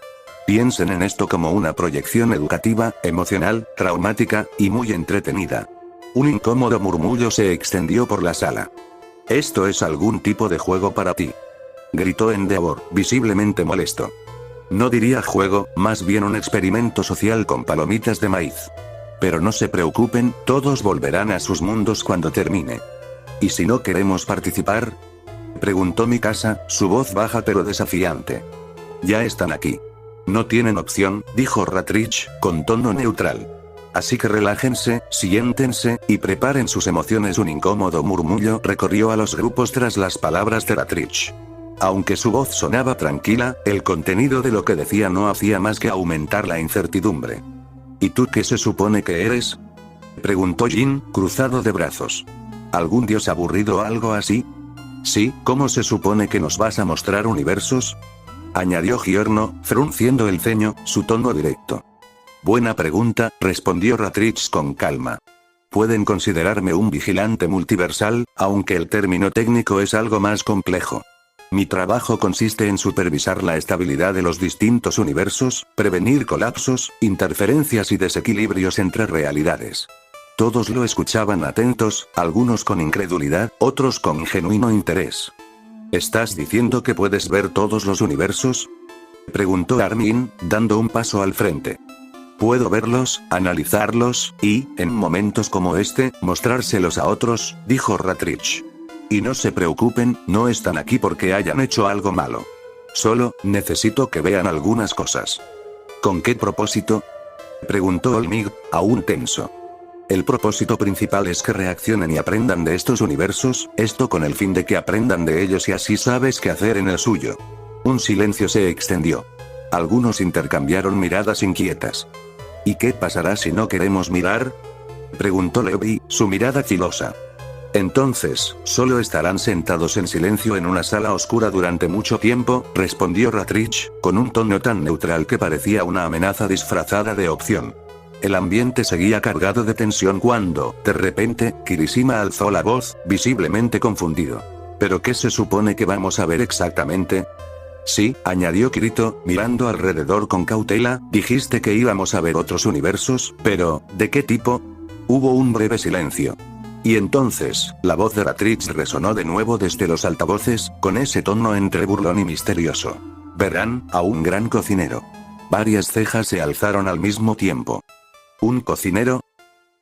Piensen en esto como una proyección educativa, emocional, traumática, y muy entretenida. Un incómodo murmullo se extendió por la sala. Esto es algún tipo de juego para ti. Gritó Endeavor, visiblemente molesto. No diría juego, más bien un experimento social con palomitas de maíz. Pero no se preocupen, todos volverán a sus mundos cuando termine. ¿Y si no queremos participar? Preguntó Mikasa, su voz baja pero desafiante. Ya están aquí. No tienen opción, dijo Rattrich, con tono neutral. Así que relájense, siéntense, y preparen sus emociones. Un incómodo murmullo recorrió a los grupos tras las palabras de Rattrich. Aunque su voz sonaba tranquila, el contenido de lo que decía no hacía más que aumentar la incertidumbre. ¿Y tú qué se supone que eres? Preguntó Jin, cruzado de brazos. ¿Algún dios aburrido o algo así? Sí, ¿cómo se supone que nos vas a mostrar universos? Añadió Giorno, frunciendo el ceño, su tono directo. Buena pregunta, respondió Rattrich con calma. Pueden considerarme un vigilante multiversal, aunque el término técnico es algo más complejo. Mi trabajo consiste en supervisar la estabilidad de los distintos universos, prevenir colapsos, interferencias y desequilibrios entre realidades. Todos lo escuchaban atentos, algunos con incredulidad, otros con genuino interés. ¿Estás diciendo que puedes ver todos los universos? Preguntó Armin, dando un paso al frente. Puedo verlos, analizarlos, y, en momentos como este, mostrárselos a otros, dijo Rattrich. Y no se preocupen, no están aquí porque hayan hecho algo malo. Solo, necesito que vean algunas cosas. ¿Con qué propósito? Preguntó Olmig, aún tenso. El propósito principal es que reaccionen y aprendan de estos universos, esto con el fin de que aprendan de ellos y así sabes qué hacer en el suyo. Un silencio se extendió. Algunos intercambiaron miradas inquietas. ¿Y qué pasará si no queremos mirar? Preguntó Levi, su mirada filosa. Entonces, solo estarán sentados en silencio en una sala oscura durante mucho tiempo, respondió Rattrich, con un tono tan neutral que parecía una amenaza disfrazada de opción. El ambiente seguía cargado de tensión cuando, de repente, Kirishima alzó la voz, visiblemente confundido. ¿Pero qué se supone que vamos a ver exactamente? Sí, añadió Kirito, mirando alrededor con cautela, dijiste que íbamos a ver otros universos, pero, ¿de qué tipo? Hubo un breve silencio. Y entonces, la voz de Rattrich resonó de nuevo desde los altavoces, con ese tono entre burlón y misterioso. Verán, a un gran cocinero. Varias cejas se alzaron al mismo tiempo. ¿Un cocinero?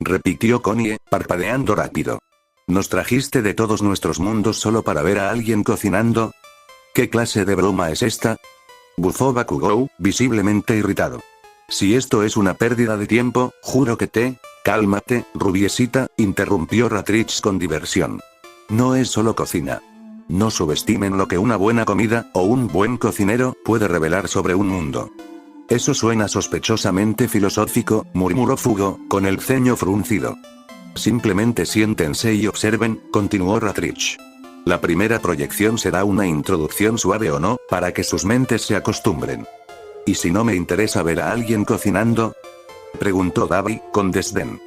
Repitió Konie, parpadeando rápido. ¿Nos trajiste de todos nuestros mundos solo para ver a alguien cocinando? ¿Qué clase de broma es esta? Bufó Bakugou, visiblemente irritado. Si esto es una pérdida de tiempo, juro que te... Cálmate, rubiesita, interrumpió Rattrich con diversión. No es solo cocina. No subestimen lo que una buena comida, o un buen cocinero, puede revelar sobre un mundo. Eso suena sospechosamente filosófico, murmuró Fugo, con el ceño fruncido. Simplemente siéntense y observen, continuó Rattrich. La primera proyección será una introducción suave o no, para que sus mentes se acostumbren. ¿Y si no me interesa ver a alguien cocinando? Preguntó Davi, con desdén.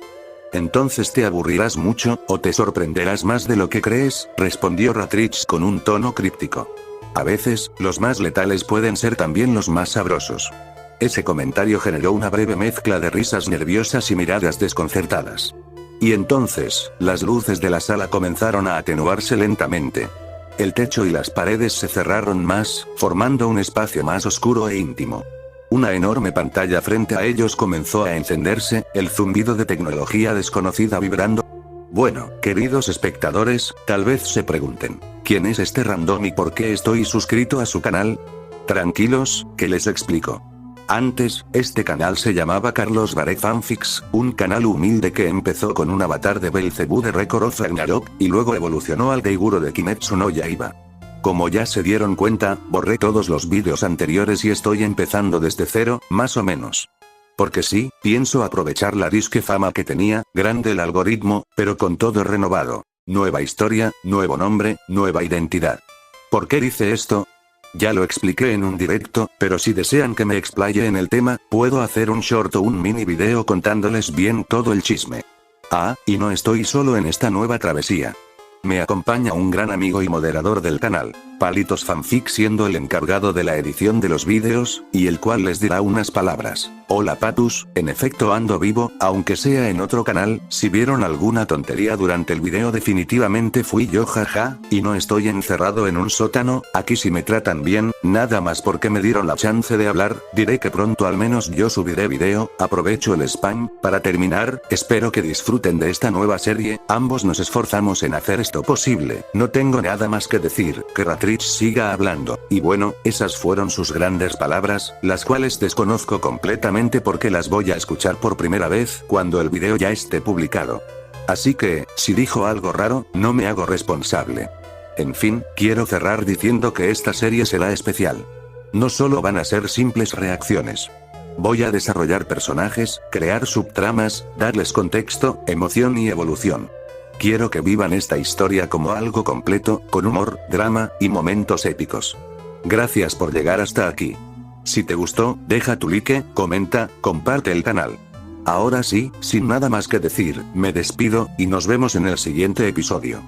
Entonces te aburrirás mucho, o te sorprenderás más de lo que crees, respondió Rattrich con un tono críptico. A veces, los más letales pueden ser también los más sabrosos. Ese comentario generó una breve mezcla de risas nerviosas y miradas desconcertadas. Y entonces, las luces de la sala comenzaron a atenuarse lentamente. El techo y las paredes se cerraron más, formando un espacio más oscuro e íntimo. Una enorme pantalla frente a ellos comenzó a encenderse, el zumbido de tecnología desconocida vibrando. Bueno, queridos espectadores, tal vez se pregunten, ¿quién es este random y por qué estoy suscrito a su canal? Tranquilos, que les explico. Antes, este canal se llamaba Carlos Bare Fanfics, un canal humilde que empezó con un avatar de Belzebú de Record of Ragnarok, y luego evolucionó al Geiguro de Kimetsu no Yaiba. Como ya se dieron cuenta, borré todos los vídeos anteriores y estoy empezando desde cero, más o menos. Porque sí, pienso aprovechar la disque fama que tenía, grande el algoritmo, pero con todo renovado. nueva historia, nuevo nombre, nueva identidad. ¿Por qué dice esto? Ya lo expliqué en un directo, pero si desean que me explaye en el tema, puedo hacer un short o un mini video contándoles bien todo el chisme. Ah, y no estoy solo en esta nueva travesía. Me acompaña un gran amigo y moderador del canal, Palitos Fanfic, siendo el encargado de la edición de los vídeos, y el cual les dirá unas palabras. Hola Patus, en efecto ando vivo, aunque sea en otro canal. Si vieron alguna tontería durante el video definitivamente fui yo, jaja, y no estoy encerrado en un sótano. Aquí sí me tratan bien, nada más porque me dieron la chance de hablar. Diré que pronto al menos yo subiré video. Aprovecho el spam. Para terminar, espero que disfruten de esta nueva serie, ambos nos esforzamos en hacer esto posible. No tengo nada más que decir, que Ratrich siga hablando. Y bueno, esas fueron sus grandes palabras, las cuales desconozco completamente porque las voy a escuchar por primera vez cuando el video ya esté publicado. Así que, si dijo algo raro, no me hago responsable. En fin, quiero cerrar diciendo que esta serie será especial. No solo van a ser simples reacciones. Voy a desarrollar personajes, crear subtramas, darles contexto, emoción y evolución. Quiero que vivan esta historia como algo completo, con humor, drama, y momentos épicos. Gracias por llegar hasta aquí. Si te gustó, deja tu like, comenta, comparte el canal. Ahora sí, sin nada más que decir, me despido, y nos vemos en el siguiente episodio.